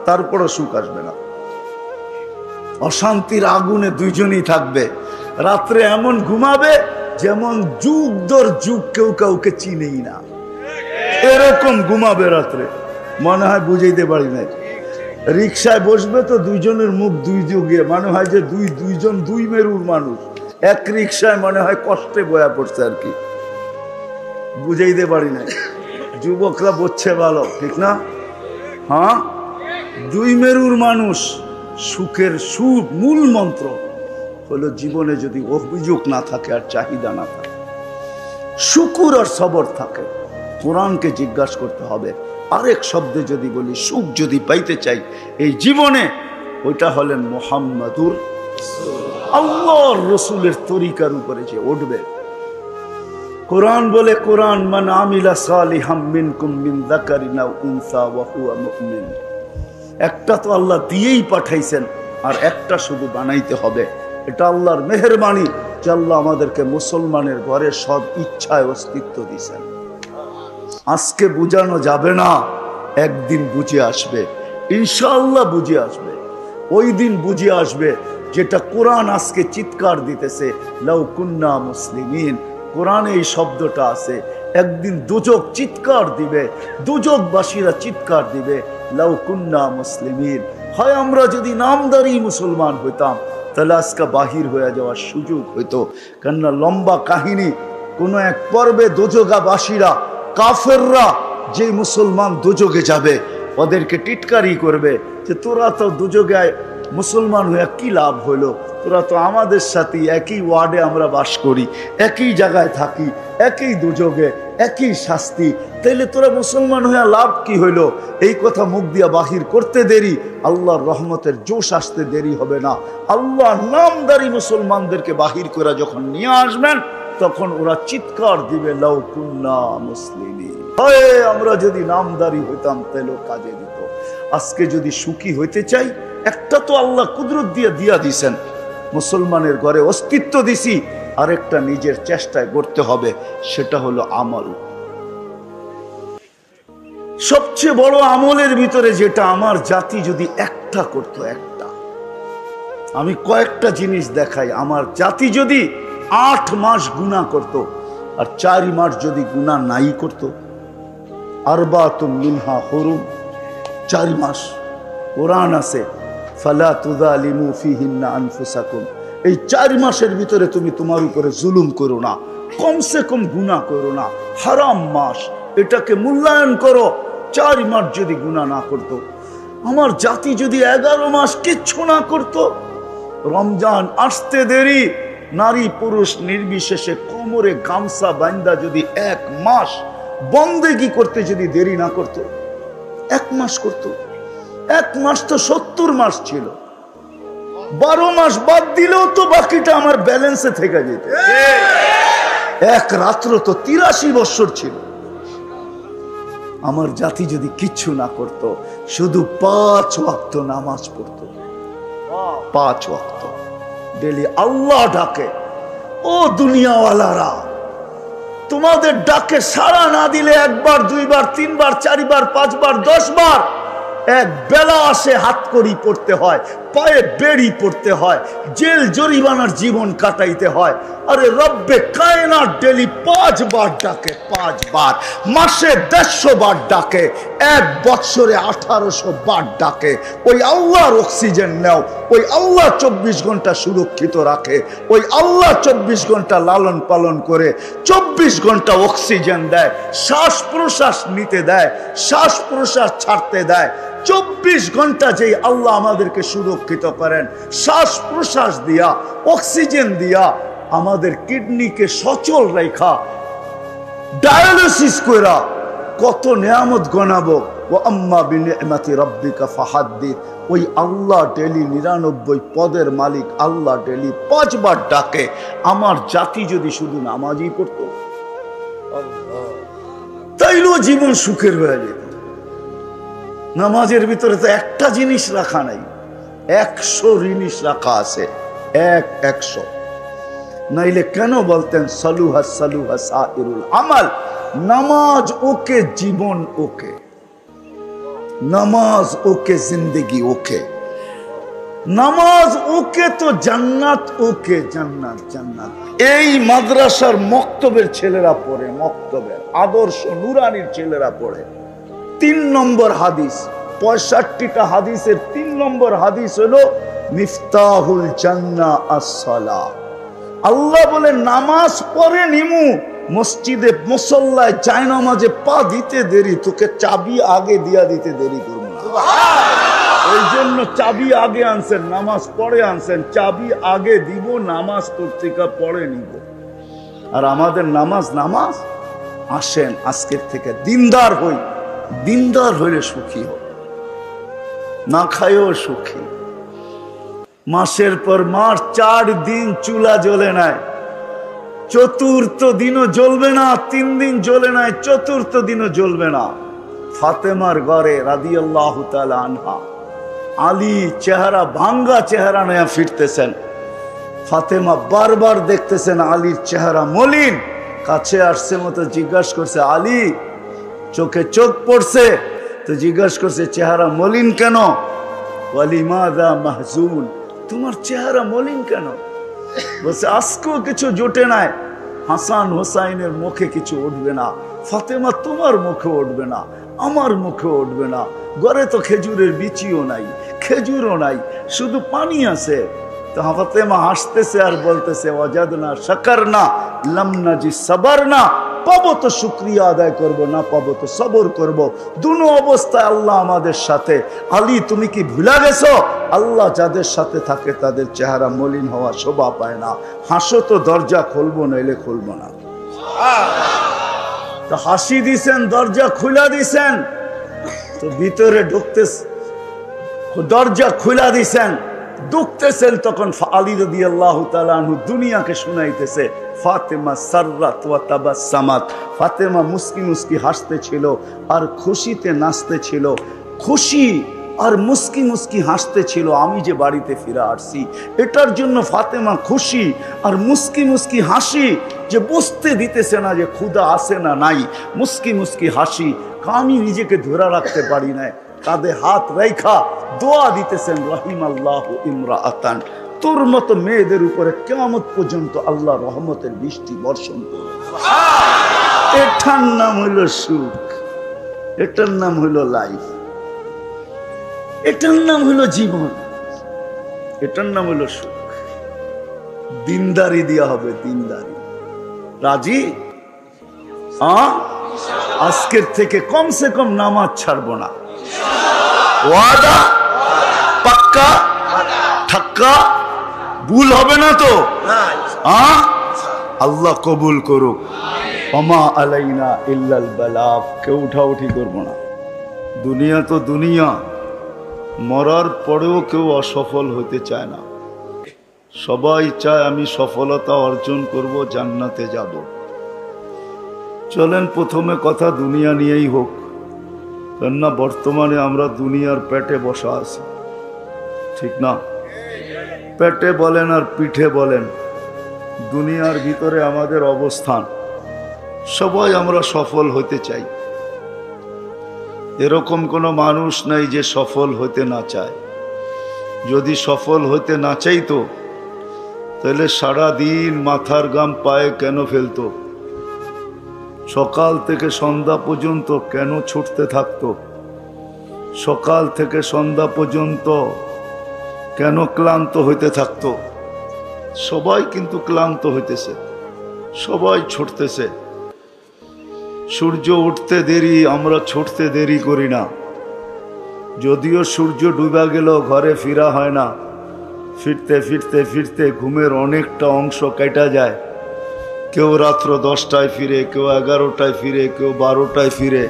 তারপরও সুখ আসবে না। অশান্তির আগুনে দুইজনই থাকবে। রাত্রে এমন ঘুমাবে যেমন যুগ দর যুগ কেউ কাউকে চিনেই না, এরকম ঘুমাবে রাত্রে। মনে হয় বুঝাইতে পারি না। রিক্সায় বসবে তো দুইজনের মুখ দুই যুগে, মনে হয় যে দুইজন দুই মেরুর মানুষ এক রিক্সায়, মনে হয় কষ্টে বয়া পড়ছে আর কি, বুঝাইতে পারি না। যুবকরা বলছে ভালো, ঠিক না? হ্যাঁ, দুই মেরুর মানুষ। সুখের মূল মন্ত্র হলো জীবনে যদি অভিযোগ না থাকে আর চাহিদা না থাকে, শুকুর আর সবর থাকে। কোরআনকে জিজ্ঞাসা করতে হবে। আরেক শব্দে যদি বলি, সুখ যদি পাইতে চাই এই জীবনে, ওইটা হলেন মুহাম্মাদুর আল্লাহর রসুলের তরিকার উপরে যে উঠবে। কোরআন বলে, কোরআন মান আমিলা সালিহাম মিনকুম মিন যাকারিন আও উনসা ওয়া হুয়া মুমিন। একটা তো আল্লাহ দিয়েই পাঠাইছেন, আর একটা শুধু বানাইতে হবে। এটা আল্লাহর মেহেরবানি যে আল্লাহ আমাদেরকে মুসলমানের ঘরে সব ইচ্ছায় অস্তিত্ব দিয়েছেন। আজকে বুঝানো যাবে না, একদিন বুঝে আসবে, ইনশাআল্লাহ বুঝে আসবে। ওই দিন বুঝে আসবে যেটা কোরআন আজকে চিৎকার দিতেছে, লাউ কুন্না মুসলিমিন। কোরআনে এই শব্দটা আছে। একদিন দুজক চিৎকার দিবে, দুজকবাসীরা চিৎকার দিবে, লাউ কুন্না মুসলিমিন। হয় আমরা যদি নামদারি মুসলমান হইতাম, তাহলে আজকে বাহির হয়ে যাওয়ার সুযোগ হইতো। কেননা লম্বা কাহিনী। কোন এক পর্বে দোজগাবাসীরা, কাফেররা, যে মুসলমান দুযোগে যাবে, ওদেরকে টিটকারি করবে যে তোরা তো দুযোগে মুসলমান হয়ে কি লাভ হইলো? তোরা তো আমাদের সাথে একই ওয়ার্ডে আমরা বাস করি, একই জায়গায় থাকি, একই দুযোগে, একই শাস্তি, তাইলে তোরা মুসলমান হয়ে লাভ কি হইলো? এই কথা মুখ দিয়া বাহির করতে দেরি, আল্লাহর রহমতের জোশ আসতে দেরি হবে না। আল্লাহ নামদারি মুসলমানদেরকে বাহির করে যখন নিয়ে আসবেন, তখন ওরা চিৎকার দিবে, লাউ কুন্না মুসলিমিন। হয় আমরা যদি নামদারি হইতাম তাহলে কাজে দিত। আজকে যদি সুখী হইতে চাই, একটা তো আল্লাহ কুদরত দিয়া দিছেন, মুসলমানের ঘরে অস্তিত্ব দিছি, আরেকটা নিজের চেষ্টায় করতে হবে, সেটা হলো আমল। সবচেয়ে বড় আমলের ভিতরে যেটা আমার জাতি যদি একটা করত, একটা, আমি কয়েকটা জিনিস দেখাই। আমার জাতি যদি 8 মাস গুনাহ করত, আর 4 মাস যদি গুনাহ নাই করত, আরবাতুম মিনহা হুরুম, 4 মাস কোরআন আছে, ফালা তুযালিমু ফিহিন্না আনফুসাকুম। এই 4 মাসের ভিতরে তুমি তোমার উপরে জুলুম করো না, কমসে কম গুনাহ করো না। হারাম মাস, এটাকে মূল্যায়ন করো। 4 মাস যদি গুনাহ না করত, আমার জাতি যদি 11 মাস কিচ্ছু না করত, রমজান আসতে দেরি, নারী পুরুষ নির্বিশেষে কোমরে গামছা বাঁধা যদি 1 মাস বন্দেগী করতে যদি দেরি না করত, 1 মাস করত। 1 মাস তো 70 মাস ছিল, 12 মাস বাদ দিলেও তো বাকিটা আমার ব্যালেন্সে থেকে যেত। এক রাত্র তো 83 বছর ছিল। আমার জাতি যদি কিচ্ছু না করত, শুধু 5 ওয়াক্ত নামাজ পড়তো, 5 ওয়াক্ত ডেলি। আল্লাহ ডাকে, ও দুনিয়াওয়ালারা, তোমাদের ডাকে সাড়া না দিলে 1 বার 2 বার 3 বার 4 বার 5 বার 10 বার এক বেলা আসে, হাত করি পড়তে হয়, পায়ে বেড়ি পড়তে হয়, জেল জরিমানার জীবন কাটাইতে হয়। আরে রব্বে কায়নাত ডেলি 5 বার ডাকে, 5 বার, মাসে 150 বার ডাকে, 1 বছরে 1800 বার ডাকে। ওই আল্লাহর অক্সিজেন নাও, ওই আল্লাহ 24 ঘন্টা সুরক্ষিত রাখে, ওই আল্লাহ 24 ঘন্টা লালন পালন করে, 24 ঘন্টা অক্সিজেন দেয়, শ্বাস প্রশ্বাস নিতে দেয়, শ্বাস প্রশ্বাস ছাড়তে দেয়। 24 ঘন্টা যেই আল্লাহ আমাদেরকে সুরক্ষিত করেন, শ্বাস প্রশ্বাস দিয়া, অক্সিজেন দিয়া, আমাদের কিডনিকে সচল রেখা, ডায়ালিসিস কইরা কত নিয়ামত গনাবো। ও আম্মা বিনিআমাতি রাব্বিকা ফাহাদ্দিস। ওই আল্লাহ ডেলি 99 পদের মালিক আল্লাহ ডেলি 5 বার ডাকে। আমার জাতি যদি শুধু নামাজই পড়তো, তাইলেও জীবন সুখের হয়ে যেত। নামাজের ভিতরে তো একটা জিনিস রাখা নাই, 100 জিনিস রাখা আছে, 100। নাইলে কেন বলতেন সালুহা সালুহা সাইরুল আমাল? নামাজ ওকে, জীবন ওকে, নামাজ ওকে, জিন্দেগি ওকে। নামাজ ওকে তো জান্নাত ওকে, জান্নাত জান্নাত। এই মাদ্রাসার মক্তবের ছেলেরা পড়ে, মক্তবের আদর্শ নুরানির ছেলেরা পড়ে। 3 নম্বর হাদিস, 65টা হাদিসের 3 নম্বর হাদিস হলো মিফতাহুল জান্নাহ আস-সালাহ। আল্লাহ বলে নামাজ পড়ে নিমু, মসজিদে মুসল্লায় জায়নামাজে পা দিতে দেরি, তোকে চাবি আগে দিয়া দিতে দেরি করবো না। ওই জন্য চাবি আগে আনছেন, নামাজ পড়ে আনছেন, চাবি আগে দিব, নামাজ তোর থেকে পড়ে নিব। আর আমাদের নামাজ নামাজ আসেন আজকের থেকে দিনদার হই, দিনদার হইলে সুখী হয়, না খাইও সুখী। মাসের পর মাস 4 দিন চুলা জ্বলে নাই, 4র্থ দিনও জ্বলবে না, 3 দিন জ্বলে নাই, 4র্থ দিনও জ্বলবে না। ফাতেমার ঘরে রাদিয়াল্লাহু তাআলা আনহা, আলী চেহারা ভাঙ্গা চেহারা নিয়ে ফিরতেছেন। ফাতেমা বারবার দেখতেছেন আলীর চেহারা মলিন, কাছে আসছে মতো জিজ্ঞাসা করছে, আলী চোখে চোখ পড়ছে তো জিজ্ঞাসা করছে চেহারা মলিন কেন? ওয়ালিমাযা মাহজুন, তোমার চেহারা মলিন কেন? বলছে আজকেও কিছু জোটে নাই, হাসান হোসাইনের মুখে কিছু উঠবে না, ফাতেমা তোমার মুখে উঠবে না, আমার মুখে উঠবে না, ঘরে তো খেজুরের বিচিও নাই, খেজুরও নাই, শুধু পানি আছে। তো ফাতেমা হাসতেছে আর বলতেছে ওয়াজাদনা শাকারনা লাম নাজি সাবারনা, পাবো তো শুকরিয়া আদায় করব, না পাবো তো সবর করব, দুনো অবস্থায় আল্লাহ আমাদের সাথে। আলী তুমি কি ভুলা গেছো? আল্লাহ যাদের সাথে থাকে তাদের চেহারা মলিন হওয়া শোভা পায় না। হাসো তো দরজা খুলবো, নইলে খুলবো না। তো হাসি দিছেন, দরজা খুলা দিছেন, তো ভিতরে ঢুকতে, দরজা খুলা দিছেন, ঢুকতেছেন, তখন আলী রাদিয়াল্লাহু তাআলা আনহু দুনিয়াকে শুনাইতেছে ফাতেমা সাররাত ওয়া তাবাসসামাত। ফাতেমা মুস্কি মুস্কি হাসতে ছিল আর খুশিতে নাচতে ছিল, খুশি আর মুস্কি মুস্কি হাসতে ছিল। আমি যে বাড়িতে ফিরে আসছি এটার জন্য ফাতেমা খুশি আর মুস্কি মুস্কি হাসি, যে বুঝতে দিতেছে না যে ক্ষুধা আছে না নাই, মুস্কি মুস্কি হাসি। আমি নিজেকে ধরে রাখতে পারি না, কাঁধে হাত রেখা দোয়া দিতেছেন রাহিমাল্লাহু ইমরাআতান, তোর মতো মেয়েদের উপরে কিয়ামত পর্যন্ত আল্লাহ রহমতের বৃষ্টি বর্ষণ করবে। এটার নাম হলো সুখ, এটার নাম হলো লাইফ, এটার নাম হলো জীবন, এটার নাম হলো সুখ। দিনদারি দেওয়া হবে, দিনদারি। রাজি? হ্যাঁ, আজকের থেকে কমসে কম নামাজ ছাড়বো না। ওয়াদা পাক্কা ঠাক্কা, ভুল হবে না তো? আল্লাহ কবুল করুক। ওমা আলাইনা ইল্লাল বালাগ। কেউ উঠাউঠি করবো না। দুনিয়া তো দুনিয়া, মরার পরেও কেউ অসফল হতে চায় না। সবাই চায় আমি সফলতা অর্জন করব, জান্নাতে যাব। চলেন প্রথমে কথা দুনিয়া নিয়েই হোক, কেননা বর্তমানে আমরা দুনিয়ার পেটে বসা আছি, ঠিক না? পেটে বলেন আর পিঠে বলেন, দুনিয়ার ভিতরে আমাদের অবস্থান। সবাই আমরা সফল হতে চাই, এরকম কোনো মানুষ নাই যে সফল হতে না চায়। যদি সফল হতে না চাইতো তাহলে সারা দিন মাথার গাম পায়ে কেন ফেলতো? সকাল থেকে সন্ধ্যা পর্যন্ত কেন ছুটতে থাকতো? সকাল থেকে সন্ধ্যা পর্যন্ত কেন ক্লান্ত হইতে থাকতো? সবাই কিন্তু ক্লান্ত হইতেছে, সবাই ছুটতেছে। সূর্য উঠতে দেরি, আমরা ছুটতে দেরি করি না। যদিও সূর্য ডুবা গেল ঘরে ফিরা হয় না, ফিরতে ফিরতে ফিরতে ঘুমের অনেকটা অংশ কেটে যায়। কেউ রাত্র 10টায় ফিরে, কেউ 11টায় ফিরে, কেউ 12টায় ফিরে।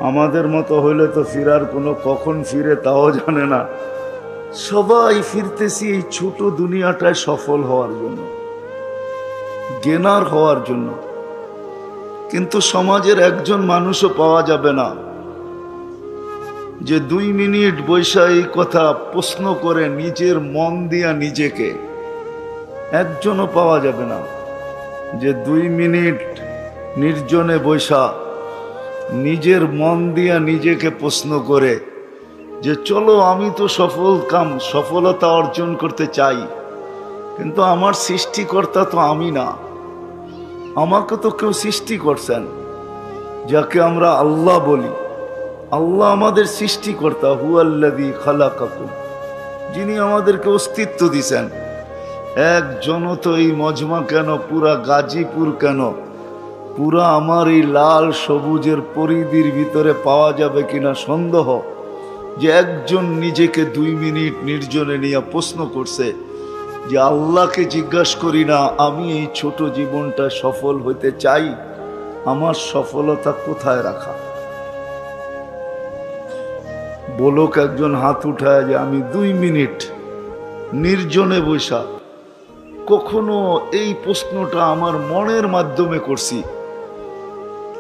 আমাদের মতো হইলে তো ফিরার কোনো কখন ফিরে তাও জানে না। সবাই ফিরতেছি এই ছোট দুনিয়াটায় সফল হওয়ার জন্য, গেনার হওয়ার জন্য। কিন্তু সমাজের একজন মানুষও পাওয়া যাবে না যে 2 মিনিট বৈশা এই কথা প্রশ্ন করে নিজের মন দিয়া নিজেকে। একজনও পাওয়া যাবে না যে 2 মিনিট নির্জনে বৈশা নিজের মন দিয়া নিজেকে প্রশ্ন করে যে চলো আমি তো সফলতা অর্জন করতে চাই, কিন্তু আমার সৃষ্টিকর্তা তো আমি না। আমাকে তো কেউ সৃষ্টি করছেন, যাকে আমরা আল্লাহ বলি। আল্লাহ আমাদের সৃষ্টিকর্তা, হুয়াল্লাযী খালাকাকুম, যিনি আমাদেরকে অস্তিত্ব দিছেন। একজনও তো এই মজমা কেন, পুরা গাজীপুর কেন, পুরা আমার এই লাল সবুজের পরিধির ভিতরে পাওয়া যাবে কিনা সন্দেহ, যে একজন নিজেকে 2 মিনিট নির্জনে নিয়ে প্রশ্ন করছে যে আল্লাহকে জিজ্ঞাসা করি না আমি এই ছোট জীবনটা সফল হতে চাই, আমার সফলতা কোথায় রাখা? বলুক একজন হাত উঠায় যে আমি 2 মিনিট নির্জনে বৈশা কখনো এই প্রশ্নটা আমার মনের মাধ্যমে করছি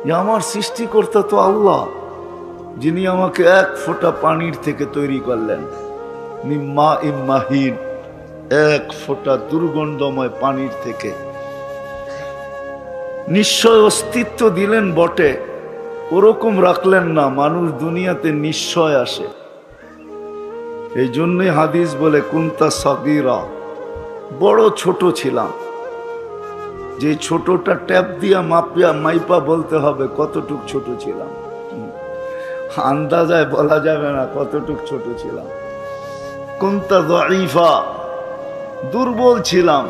যে আমার সৃষ্টিকর্তা তো আল্লাহ, যিনি আমাকে 1 ফোঁটা পানির থেকে তৈরি করলেন, মিম্মা ইম্মাহিন, 1 ফোঁটা দুর্গন্ধময় পানির থেকে। নিশ্চয় অস্তিত্ব দিলেন বটে, ওরকম রাখলেন না মানুষ দুনিয়াতে নিশ্চয় আসে। এই জন্যই হাদিস বলে কুনতা সাগীরা, বড় ছোট ছিলাম। যে ছোটটা ট্যাপ দিয়া মাইপা বলতে হবে কতটুক ছোট ছিলাম, আন্দাজায় বলা যাবে না কতটুক ছোট ছিলাম। কুনতা যায়ীফা, দুর্বল ছিলাম।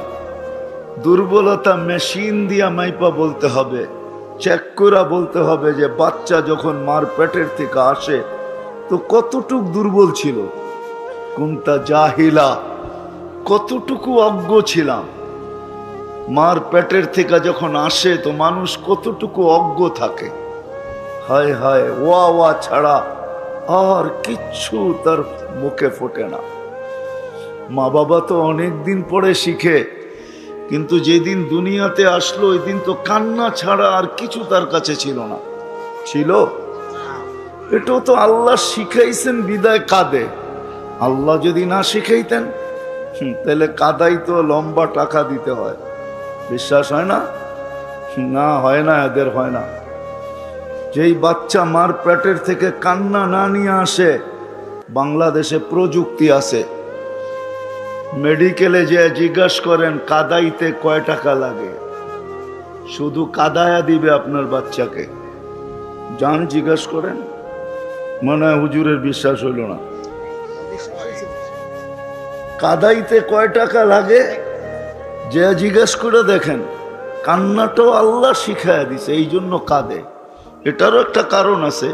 দুর্বলতা মেশিন দিয়া মাইপা বলতে হবে, চেক করে বলতে হবে যে বাচ্চা যখন মার পেটের থেকে আসে তো কতটুক দুর্বল ছিল। কুনতা জাহিলা, কতটুকু অজ্ঞ ছিলাম। মার পেটের থেকে যখন আসে তো মানুষ কতটুকু অজ্ঞ থাকে। হায় হায়, ওয়া ওয়া ছাড়া আর কিচ্ছু তার মুখে ফোটে না। মা বাবা তো অনেক দিন পরে শিখে, কিন্তু যেদিন দুনিয়াতে আসলো ওই দিন তো কান্না ছাড়া আর কিছু তার কাছে ছিল না। ছিল? এটাও তো আল্লাহ শিখাইছেন বিদায় কাঁদে। আল্লাহ যদি না শিখাইতেন তাহলে কাদাই তো লম্বা টাকা দিতে হয়। বিশ্বাস হয় না? না, হয় না, এদের হয় না। যেই বাচ্চা মার পেটের থেকে কান্না না নিয়ে আসে, বাংলাদেশে প্রযুক্তি আছে, মেডিকেলে যে জিজ্ঞাসা করেন কাদাইতে কয় টাকা লাগে, শুধু কাদায়া দিবে আপনার বাচ্চাকে। যান জিজ্ঞাসা করেন, মনে হয় হুজুরের বিশ্বাস হইল না। কাদাইতে কয় টাকা লাগে যে জিজ্ঞেস করে দেখেন। কান্নাটাও আল্লাহ শিখাইয়া দিছে, এই জন্য কাঁদে। এটারও একটা কারণ আছে।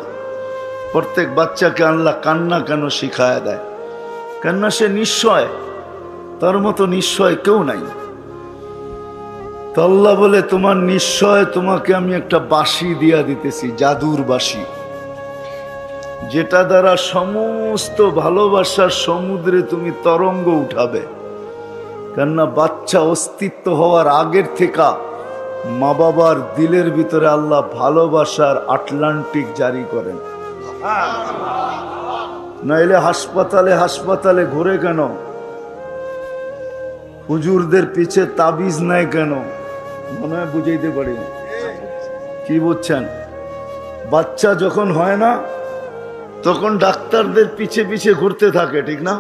প্রত্যেক বাচ্চাকে আল্লাহ কান্না কেন শিখায় দেয়? কেননা সে নিশ্চয়, তার মতো নিশ্চয় কেউ নাই। তো আল্লাহ বলে তোমার নিশ্চয় তোমাকে আমি একটা বাঁশি দিয়া দিতেছি, জাদুর বাঁশি, যেটা দ্বারা সমস্ত ভালোবাসার সমুদ্রে তুমি তরঙ্গ উঠাবে। কেননা বাচ্চা অস্তিত্ব হওয়ার আগের থেকে মা বাবার দিলের ভিতরে আল্লাহ ভালোবাসার আটলান্টিক জারি করেন। নাইলে হাসপাতালে হাসপাতালে ঘুরে কেন? হুজুরদের পিছে তাবিজ নাই কেন? মনে হয় বুঝাইতে পারি না। কি বুঝছেন? বাচ্চা যখন হয় না তখন ডাক্তারদের পিছে পিছে ঘুরতে থাকে, ঠিক না?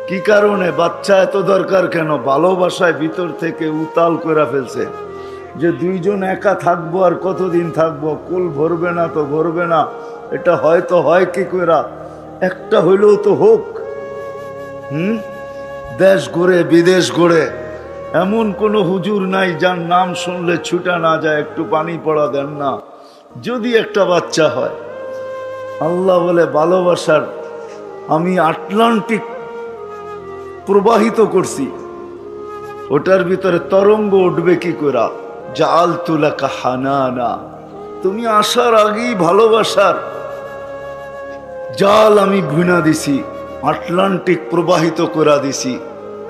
কি কারণে? বাচ্চা এত দরকার কেন? ভালোবাসায় ভিতর থেকে উতাল করে ফেলছে যে দুইজন একা থাকবো, আর কতদিন থাকবো, কুল ভরবে না তো ভরবে না, এটা হয়তো হয় কি করে, একটা হইলেও তো হোক। দেশ ঘুরে বিদেশ ঘুরে এমন কোন হুজুর নাই যার নাম শুনলে ছুটা না যায়, একটু পানি পড়া দেন না, যদি একটা বাচ্চা হয়। আল্লাহ বলে ভালোবাসার আমি আটলান্টিক প্রবাহিত করছি, ওটার ভিতরে তরঙ্গ উঠবে কি করে? জাআলতু লাকা হানানা, তুমি আসার আগেই ভালোবাসার জাল আমি ভুনা দিছি, আটলান্টিক প্রবাহিত করে দিছি।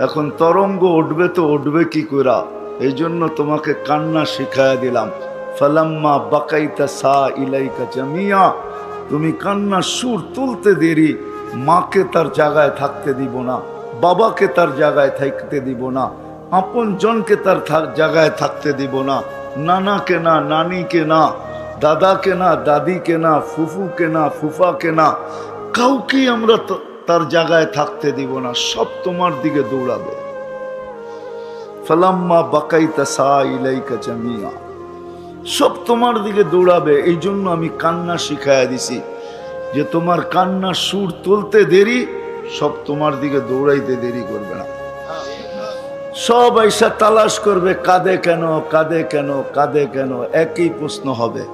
এখন তরঙ্গ উঠবে তো উঠবে কি করে? এই জন্য তোমাকে কান্না শিখায়া দিলাম। ফালাম্মা বাকাইতা সা ইলাইকা জামিয়া, তুমি কান্নার সুর তুলতে দেরি, মাকে তার জায়গায় থাকতে দিব না, বাবাকে তার জায়গায় থাকতে দিব না, আপন জনকে তার জায়গায় থাকতে দিব না, নানাকে না, নানিকে না, দাদাকে না, দাদিকে না, ফুফুকে না, ফুফাকে না, কাউকে আমরা তার জায়গায় থাকতে দিব না, সব তোমার দিকে দৌড়াবে। ফালাম্মা বাকাইতা সা ইলাইকা জামিয়া, সব তোমার দিকে দৌড়াবে। এই জন্য আমি কান্না শিখাইয়া দিছি যে তোমার কান্নার সুর তুলতে দেরি, সব তোমার দিকে দৌড়াইতে দেরি করবে না। সব আইসা তালাশ করবে, কাঁদে কেন, কাঁদে কেন, কাঁদে কেন, একই প্রশ্ন হবে।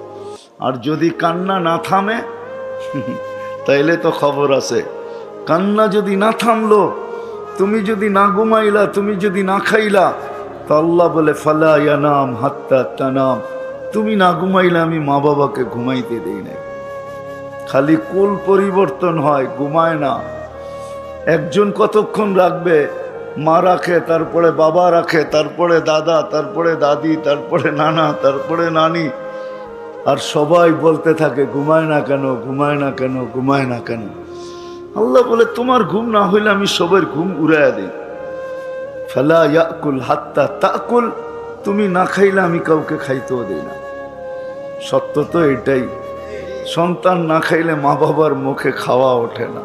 আর যদি কান্না না থামে তাইলে তো খবর আছে। কান্না যদি না থামলো, তুমি যদি না ঘুমাইলা, তুমি যদি না খাইলা, তো আল্লাহ বলে ফালা ইয়ানাম হাত্তা তানাম, তুমি না ঘুমাইলে আমি মা বাবাকে ঘুমাইতে দেই না। খালি কুল পরিবর্তন হয়, ঘুমায় না। একজন কতক্ষণ রাখবে? মা রাখে, তারপরে বাবা রাখে, তারপরে দাদা, তারপরে দাদি, তারপরে নানা, তারপরে নানি, আর সবাই বলতে থাকে ঘুমায় না কেন, ঘুমায় না কেন, ঘুমায় না কেন। আল্লাহ বলে তোমার ঘুম না হইলে আমি সবার ঘুম উড়াইয়া দিই। ফালা ইয়াকুল হাত্তা তাকুল, তুমি না খাইলে আমি কাউকে খাইতেও দিই না। সত্য তো এটাই। সন্তান না খাইলে মা বাবার মুখে খাওয়া ওঠে না,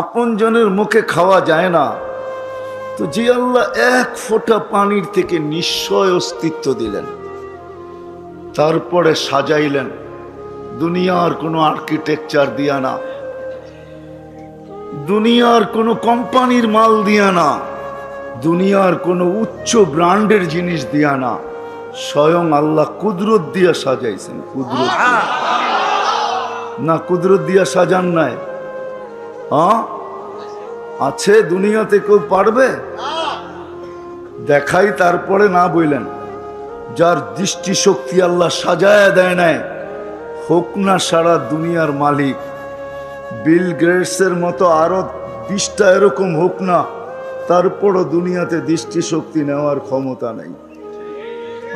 আপন জনের মুখে খাওয়া যায় না। তো যে আল্লাহ এক ফোঁটা পানির থেকে নিশ্চয় অস্তিত্ব দিলেন, তারপরে সাজাইলেন দুনিয়ার কোনো আর্কিটেকচার দিয়া না, দুনিয়ার কোনো কোম্পানির মাল দিয়া না, দুনিয়ার কোনো উচ্চ ব্র্যান্ডের জিনিস দিয়া না, স্বয়ং আল্লাহ কুদরত দিয়া সাজাইছেন। কুদরত না, কুদরত দিয়া সাজান নাই? আছে দুনিয়াতে কেউ পারবে? দেখাই তারপরে না বললেন। যার দৃষ্টিশক্তি আল্লাহ সাজায় দেয় নাই, হোক না সারা দুনিয়ার মালিক, বিল গেটসের মতো আরো 20টা এরকম হোক না, তারপরও দুনিয়াতে দৃষ্টিশক্তি নেওয়ার ক্ষমতা নেই।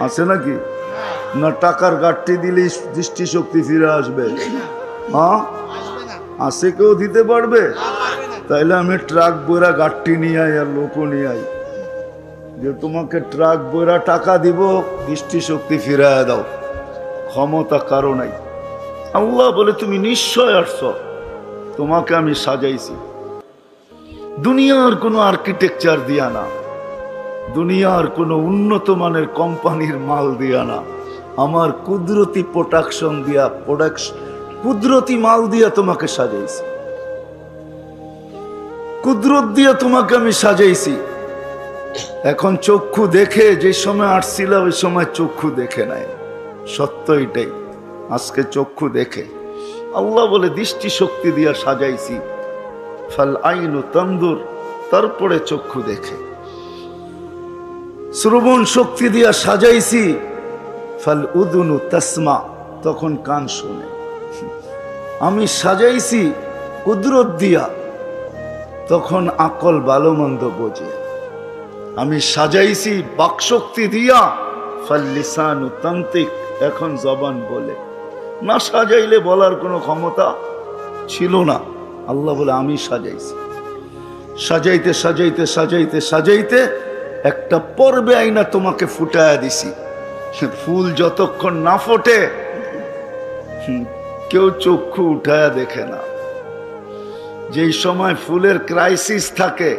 আছে নাকি? না টাকার গাঠটি দিলেই দৃষ্টিশক্তি ফিরে আসবে? আছে কেউ দিতে পারবে? তাইলে আমি ট্রাক বইরা গাঠটি নিয়ে আই আর লোকও নিয়ে আই, যে তোমাকে ট্রাক বইরা টাকা দিব, দৃষ্টিশক্তি ফিরাইয়া দাও। ক্ষমতা কারো নাই। আল্লাহ বলে তুমি নিশ্চয় আসছ, তোমাকে আমি সাজাইছি। দুনিয়ার কোনো আর্কিটেকচার দিয়া না, দুনিয়ার কোনো উন্নত মানের কোম্পানির মাল দিয়া না, আমার কুদরতি প্রোডাকশন দিয়া, কুদরতি মাল দিয়া তোমাকে সাজাইছি, কুদরত দিয়া তোমাকে আমি সাজাইছি। এখন চক্ষু দেখে, যে সময় আসছিল ওই সময় চক্ষু দেখে নাই, সত্য এটাই। আজকে চক্ষু দেখে, আল্লাহ বলে দৃষ্টি শক্তি দিয়া সাজাইছি, ফাল আইনু তানদুর, তারপরে চক্ষু দেখে। শ্রবণ শক্তি দিয়া সাজাইছি, ফাল উদুনু তাসমা, তখন কান শোনে। আমি সাজাইছি কুদরত দিয়া, তখন আকল ভালো মন্দ বোঝে। আমি সাজাইছি বাকশক্তি দিয়া, ফাল লিসানু তান্তিক, এখন জবান বলে। না সাজাইলে বলার কোনো ক্ষমতা ছিল না। আল্লাহ বলে আমি সাজাইছি। সাজাইতে সাজাইতে সাজাইতে সাজাইতে একটা পর্বে আইনা তোমাকে ফুটায়া দিছি। ফুল যতক্ষণ না ফোটে কেউ চক্ষু উঠায়া দেখে না। যেই সময় ফুলের ক্রাইসিস থাকে,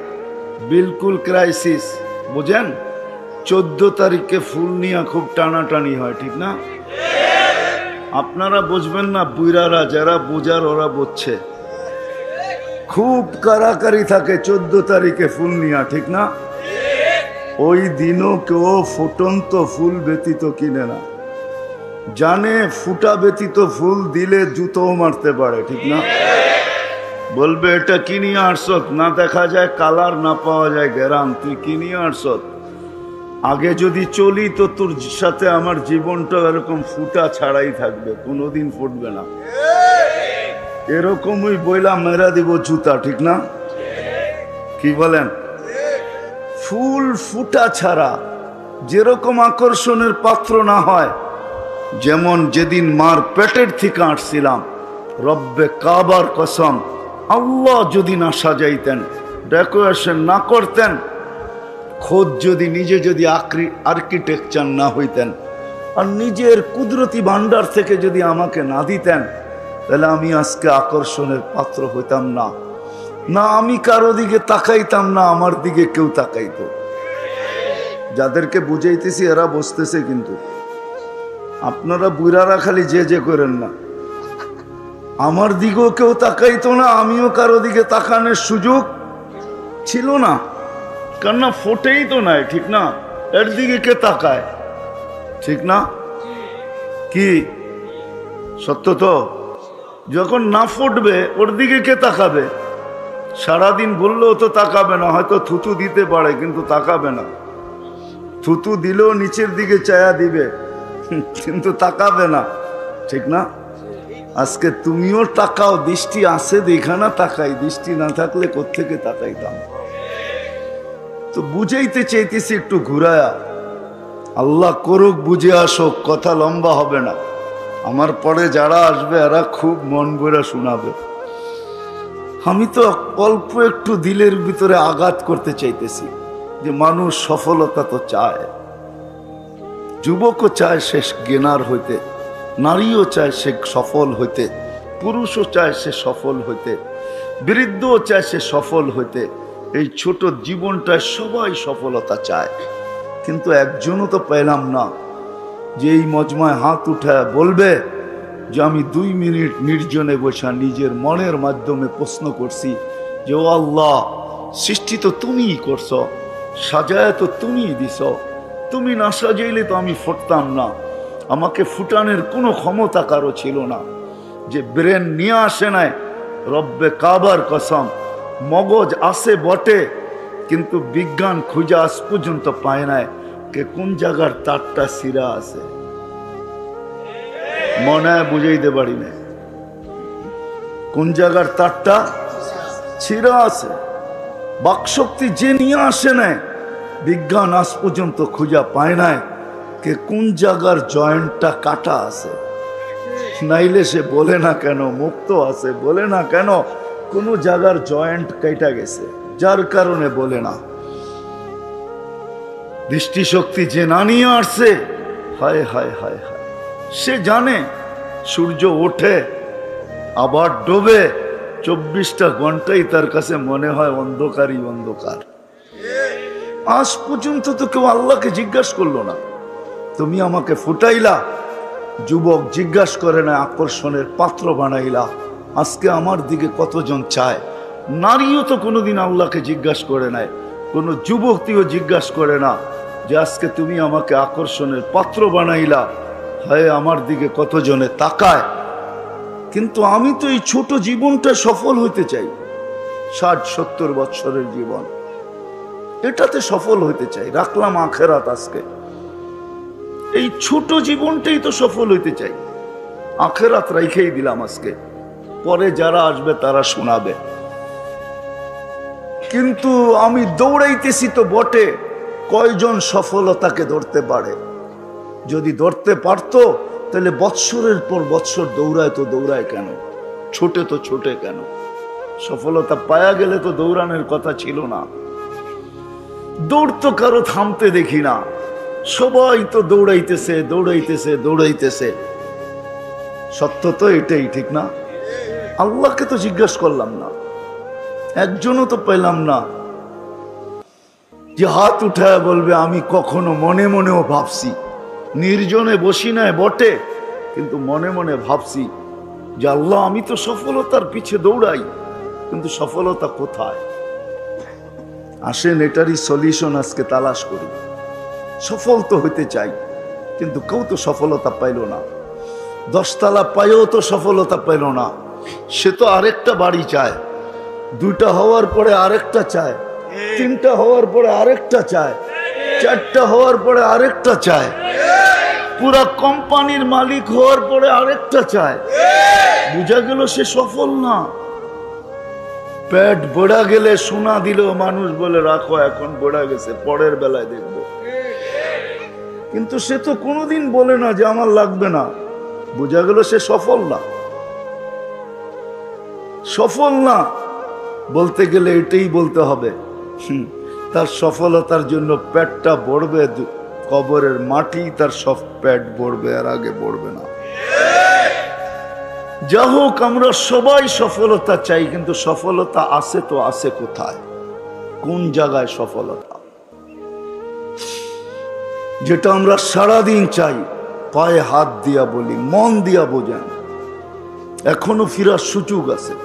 বিলকুল ক্রাইসিস, বুঝেন, 14 তারিখে ফুল নিয়ে খুব টানাটানি হয়, ঠিক না? আপনারা বুঝবেন না, বুইরারা যারা বুঝার ওরা বুঝছে, খুব কারাকারি থাকে 14 তারিখে ফুল নিয়া, ঠিক না? ওই দিনও কেউ ফুটন্ত ফুল ব্যতীত কিনে না, জানে ফুটা ব্যতীত ফুল দিলে জুতোও মারতে পারে, ঠিক না? বলবে এটা কিনিয়ে আসছত, না দেখা যায় কালার, না পাওয়া যায় গ্যারাম, তুই কিনিয়ে আসছত। আগে যদি চলি তো তোর সাথে আমার জীবনটা এরকম ফুটা ছাড়াই থাকবে, কোনোদিন ফুটবে না। এরকমই বইলা মেরা দিব জুতা, ঠিক না? কি বলেন? ফুল ফুটা ছাড়া যেরকম আকর্ষণের পাত্র না হয়, যেমন যেদিন মার পেটের থেকে আসছিলাম, রব্বে কাবার কসম, আল্লাহ যদি না সাজাইতেন, ডেকোরেশন না করতেন, খোদ যদি নিজে যদি আর্কিটেকচার না হইতেন, আর নিজের কুদরতি ভান্ডার থেকে যদি আমাকে না দিতেন, তাহলে আমি আজকে আকর্ষণের পাত্র হইতাম না। না আমি কারো দিকে তাকাইতাম না, আমার দিকে কেউ তাকাইতো। যাদেরকে বুঝাইতেছি এরা বসতেছে, কিন্তু আপনারা বুড়ারা খালি যে যে করেন না। আমার দিকেও কেউ তাকাইতো না, আমিও কারো দিকে তাকানোর সুযোগ ছিল না, কেননা ফোটেই তো নাই, ঠিক না? এর দিকে কে তাকায়, ঠিক না? কি সত্য তো? যখন না ফুটবে ওর দিকে কে তাকাবে? সারাদিন বললেও তো তাকাবে না, হয়তো থুতু দিতে পারে কিন্তু তাকাবে না। থুতু দিলেও নিচের দিকে চায়া দিবে, কিন্তু তাকাবে না, ঠিক না? আজকে তুমিও তাকাও, দৃষ্টি আছে দেখা না তাকাই, দৃষ্টি না থাকলে কোত্থেকে তাকাইতাম? তো বুঝাইতে চাইতেছি একটু ঘুরায়া, আল্লাহ করুক, বুঝে আসো, কথা লম্বা হবে না। আমার পরে যারা আসবে এরা খুব মন ভরে শোনাবে। আমি তো অল্প একটু দিলের ভিতরে আঘাত করতে চাইতেছি যে মানুষ সফলতা তো চায়, যুবকও চায় সে জ্ঞানার হইতে, নারীও চায় সে সফল হইতে, পুরুষও চায় সে সফল হইতে, বৃদ্ধও চায় সে সফল হইতে। এই ছোট জীবনটায় সবাই সফলতা চায়, কিন্তু একজনও তো পেলাম না যে এই মজমায় হাত উঠায় বলবে যে আমি 2 মিনিট নির্জনে বসা নিজের মনের মাধ্যমে প্রশ্ন করছি যে ও আল্লাহ, সৃষ্টি তো তুমিই করছ, সাজায় তো তুমিই দিছ, তুমি না সাজাইলে তো আমি ফুটতাম না। আমাকে ফুটানোর কোনো ক্ষমতা কারো ছিল না, যে ব্রেন নিয়ে আসে নাই, রব্বে কাবার কসম, মগজ আছে বটে, কিন্তু বিজ্ঞান খুঁজে আজ পর্যন্ত পায় নাই কে কোন জায়গার তারটা সিরা আছে। মনে হয় বুঝাইতে পারি না কোন জায়গার তারটা ছিঁড়া আছে। বাকশক্তি যে নিয়ে আসে নাই, বিজ্ঞান আজ পর্যন্ত খুঁজা পায় নাই কে কোন জায়গার জয়েন্টটা কাটা আছে। নাইলে সে বলে না কেন মুক্ত আছে, বলে না কেন কোন জায়গার জয়েন্ট কেটে গেছে, যার কারণে বলে না। দৃষ্টিশক্তি যে না নিয়ে আসছে, হায় হায় হায় হায়, সে জানে সূর্য ওঠে আবার ডোবে, 24টা ঘন্টাই তার কাছে মনে হয় অন্ধকারই অন্ধকার। আজ পর্যন্ত তো কেউ আল্লাহকে জিজ্ঞাসা করলো না, তুমি আমাকে ফুটাইলা, যুবক জিজ্ঞাসা করে না, আকর্ষণের পাত্র বানাইলা, আজকে আমার দিকে কতজন চায়। নারীও তো কোনোদিন আল্লাহকে জিজ্ঞাসা করে নাই, কোনো যুবকটিও জিজ্ঞাসা করে না যে আজকে তুমি আমাকে আকর্ষণের পাত্র বানাইলা, হয় আমার দিকে কতজনে তাকায়, কিন্তু আমি তো এই ছোট জীবনটা সফল হইতে চাই। 60-70 বছরের জীবন, এটাতে সফল হইতে চাই। রাখলাম আখেরাত, আজকে এই ছোট জীবনটাই তো সফল হইতে চাই। আখেরাত রাইখেই দিলাম আজকে, পরে যারা আসবে তারা শোনাবে। কিন্তু আমি দৌড়াইতেছি তো বটে, কয়জন সফলতাকে ধরতে পারে? যদি ধরতে পারতো তাহলে বৎসরের পর বৎসর দৌড়ায় তো দৌড়ায় কেন, ছোটে তো ছোটে কেন? সফলতা পায়া গেলে তো দৌড়ানোর কথা ছিল না। দৌড় তো কারো থামতে দেখি না, সবাই তো দৌড়াইতেছে দৌড়াইতেছে দৌড়াইতেছে। সত্য তো এটাই, ঠিক না? আল্লাহকে তো জিজ্ঞাসা করলাম না, একজনও তো পেলাম না যে হাত উঠায় বলবে আমি কখনো মনে মনেও ভাবছি। নির্জনে বসি নাই বটে, কিন্তু মনে মনে ভাবছি যে আল্লাহ আমি তো সফলতার পিছে দৌড়াই, কিন্তু সফলতা কোথায়? আসেন এটারই সলিউশন আজকে তালাশ করি। সফল তো হইতে চাই, কিন্তু কেউ তো সফলতা পাইল না। 10 তলা পাইও তো সফলতা পাইল না। সে তো আরেকটা বাড়ি চায়, 2টা হওয়ার পরে আরেকটা চায়, 3টা হওয়ার পরে আরেকটা চায়, 4টা হওয়ার পরে আরেকটা চায়, পুরা কোম্পানির মালিক হওয়ার পরে আরেকটা চায়। বুঝা গেল সে সফল না। পেট বড়া গেলে সোনা দিলেও মানুষ বলে রাখো এখন বড়া গেছে, পরের বেলায় দেখবো। কিন্তু সে তো কোনোদিন বলে না যে আমার লাগবে না। বুঝা গেল সে সফল না। সফল না বলতে গেলে এটাই বলতে হবে, তার সফলতার জন্য পেটটা ভরবে, কবরের মাটি তার সব পেট ভরবে, আর আগে ভরবে না। যা হোক, আমরা সবাই সফলতা চাই, কিন্তু সফলতা আছে তো আছে কোথায়? কোন জায়গায় সফলতা? যেটা আমরা সারাদিন চাই, পায়ে হাত দিয়া বলি, মন দিয়া বোঝেন, এখনো ফিরার সুযোগ আছে।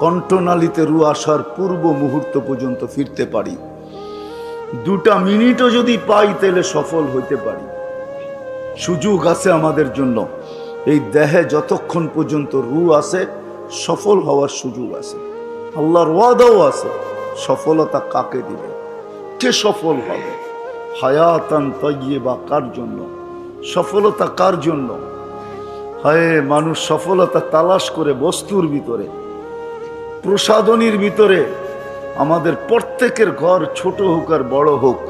কণ্ঠনালীতে রু আসার পূর্ব মুহূর্ত পর্যন্ত ফিরতে পারি। 2টা মিনিটও যদি পাই তাহলে সফল হইতে পারি। সুযোগ আছে আমাদের জন্য। এই দেহে যতক্ষণ পর্যন্ত রু আছে, সফল হওয়ার সুযোগ আছে। আল্লাহর ওয়াদাও আছে। সফলতা কাকে দিবে? কে সফল হবে? হায়াতান তাইয়্যিবা কার জন্য? সফলতা কার জন্য? হায়, মানুষ সফলতা তালাশ করে বস্তুর ভিতরে, প্রসাধনীর ভিতরে। আমাদের প্রত্যেকের ঘর ছোট হোক আর বড় হোক,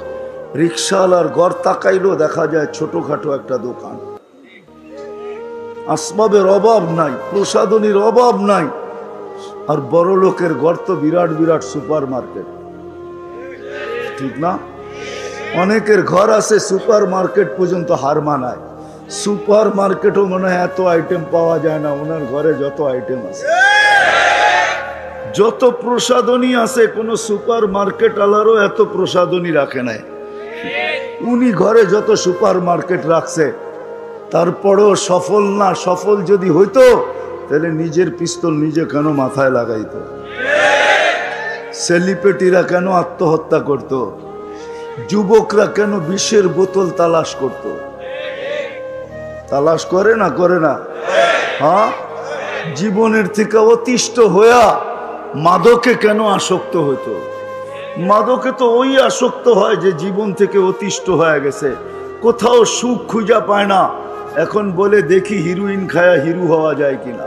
রিক্সাওয়ালার ঘর তাকাইলেও দেখা যায় ছোটখাটো একটা দোকান। আসবাবের অভাব নাই, প্রসাধনীর অভাব নাই। আর বড় লোকের ঘর তো বিরাট বিরাট সুপার মার্কেট, ঠিক না? অনেকের ঘর আছে সুপার মার্কেট পর্যন্ত হার মানায়। সুপার মার্কেটও মনে হয় এত আইটেম পাওয়া যায় না, ওনার ঘরে যত আইটেম আছে, যত প্রসাধনী আছে, কোন সুপার মার্কেট আলারও এত প্রসাধনী রাখে নাই। উনি ঘরে যত সুপার মার্কেট রাখছে, তারপরেও সফল না। সফল যদি হইতো তাহলে নিজের পিস্তল নিজে কেন মাথায় লাগাইতো? সেলিব্রিটিরা কেন আত্মহত্যা করত? যুবকরা কেন বিষের বোতল তালাশ করত? তালাশ করে না? করে না? হ্যাঁ, জীবনের থেকে অতিষ্ঠ হইয়া মাদকে কেন আসক্ত হইতো? মাদকে তো ওই আসক্ত হয় যে জীবন থেকে অতিষ্ঠ হয়ে গেছে, কোথাও সুখ খুঁজা পায় না। এখন বলে দেখি হিরোইন খায়া হিরো হওয়া যায় কিনা।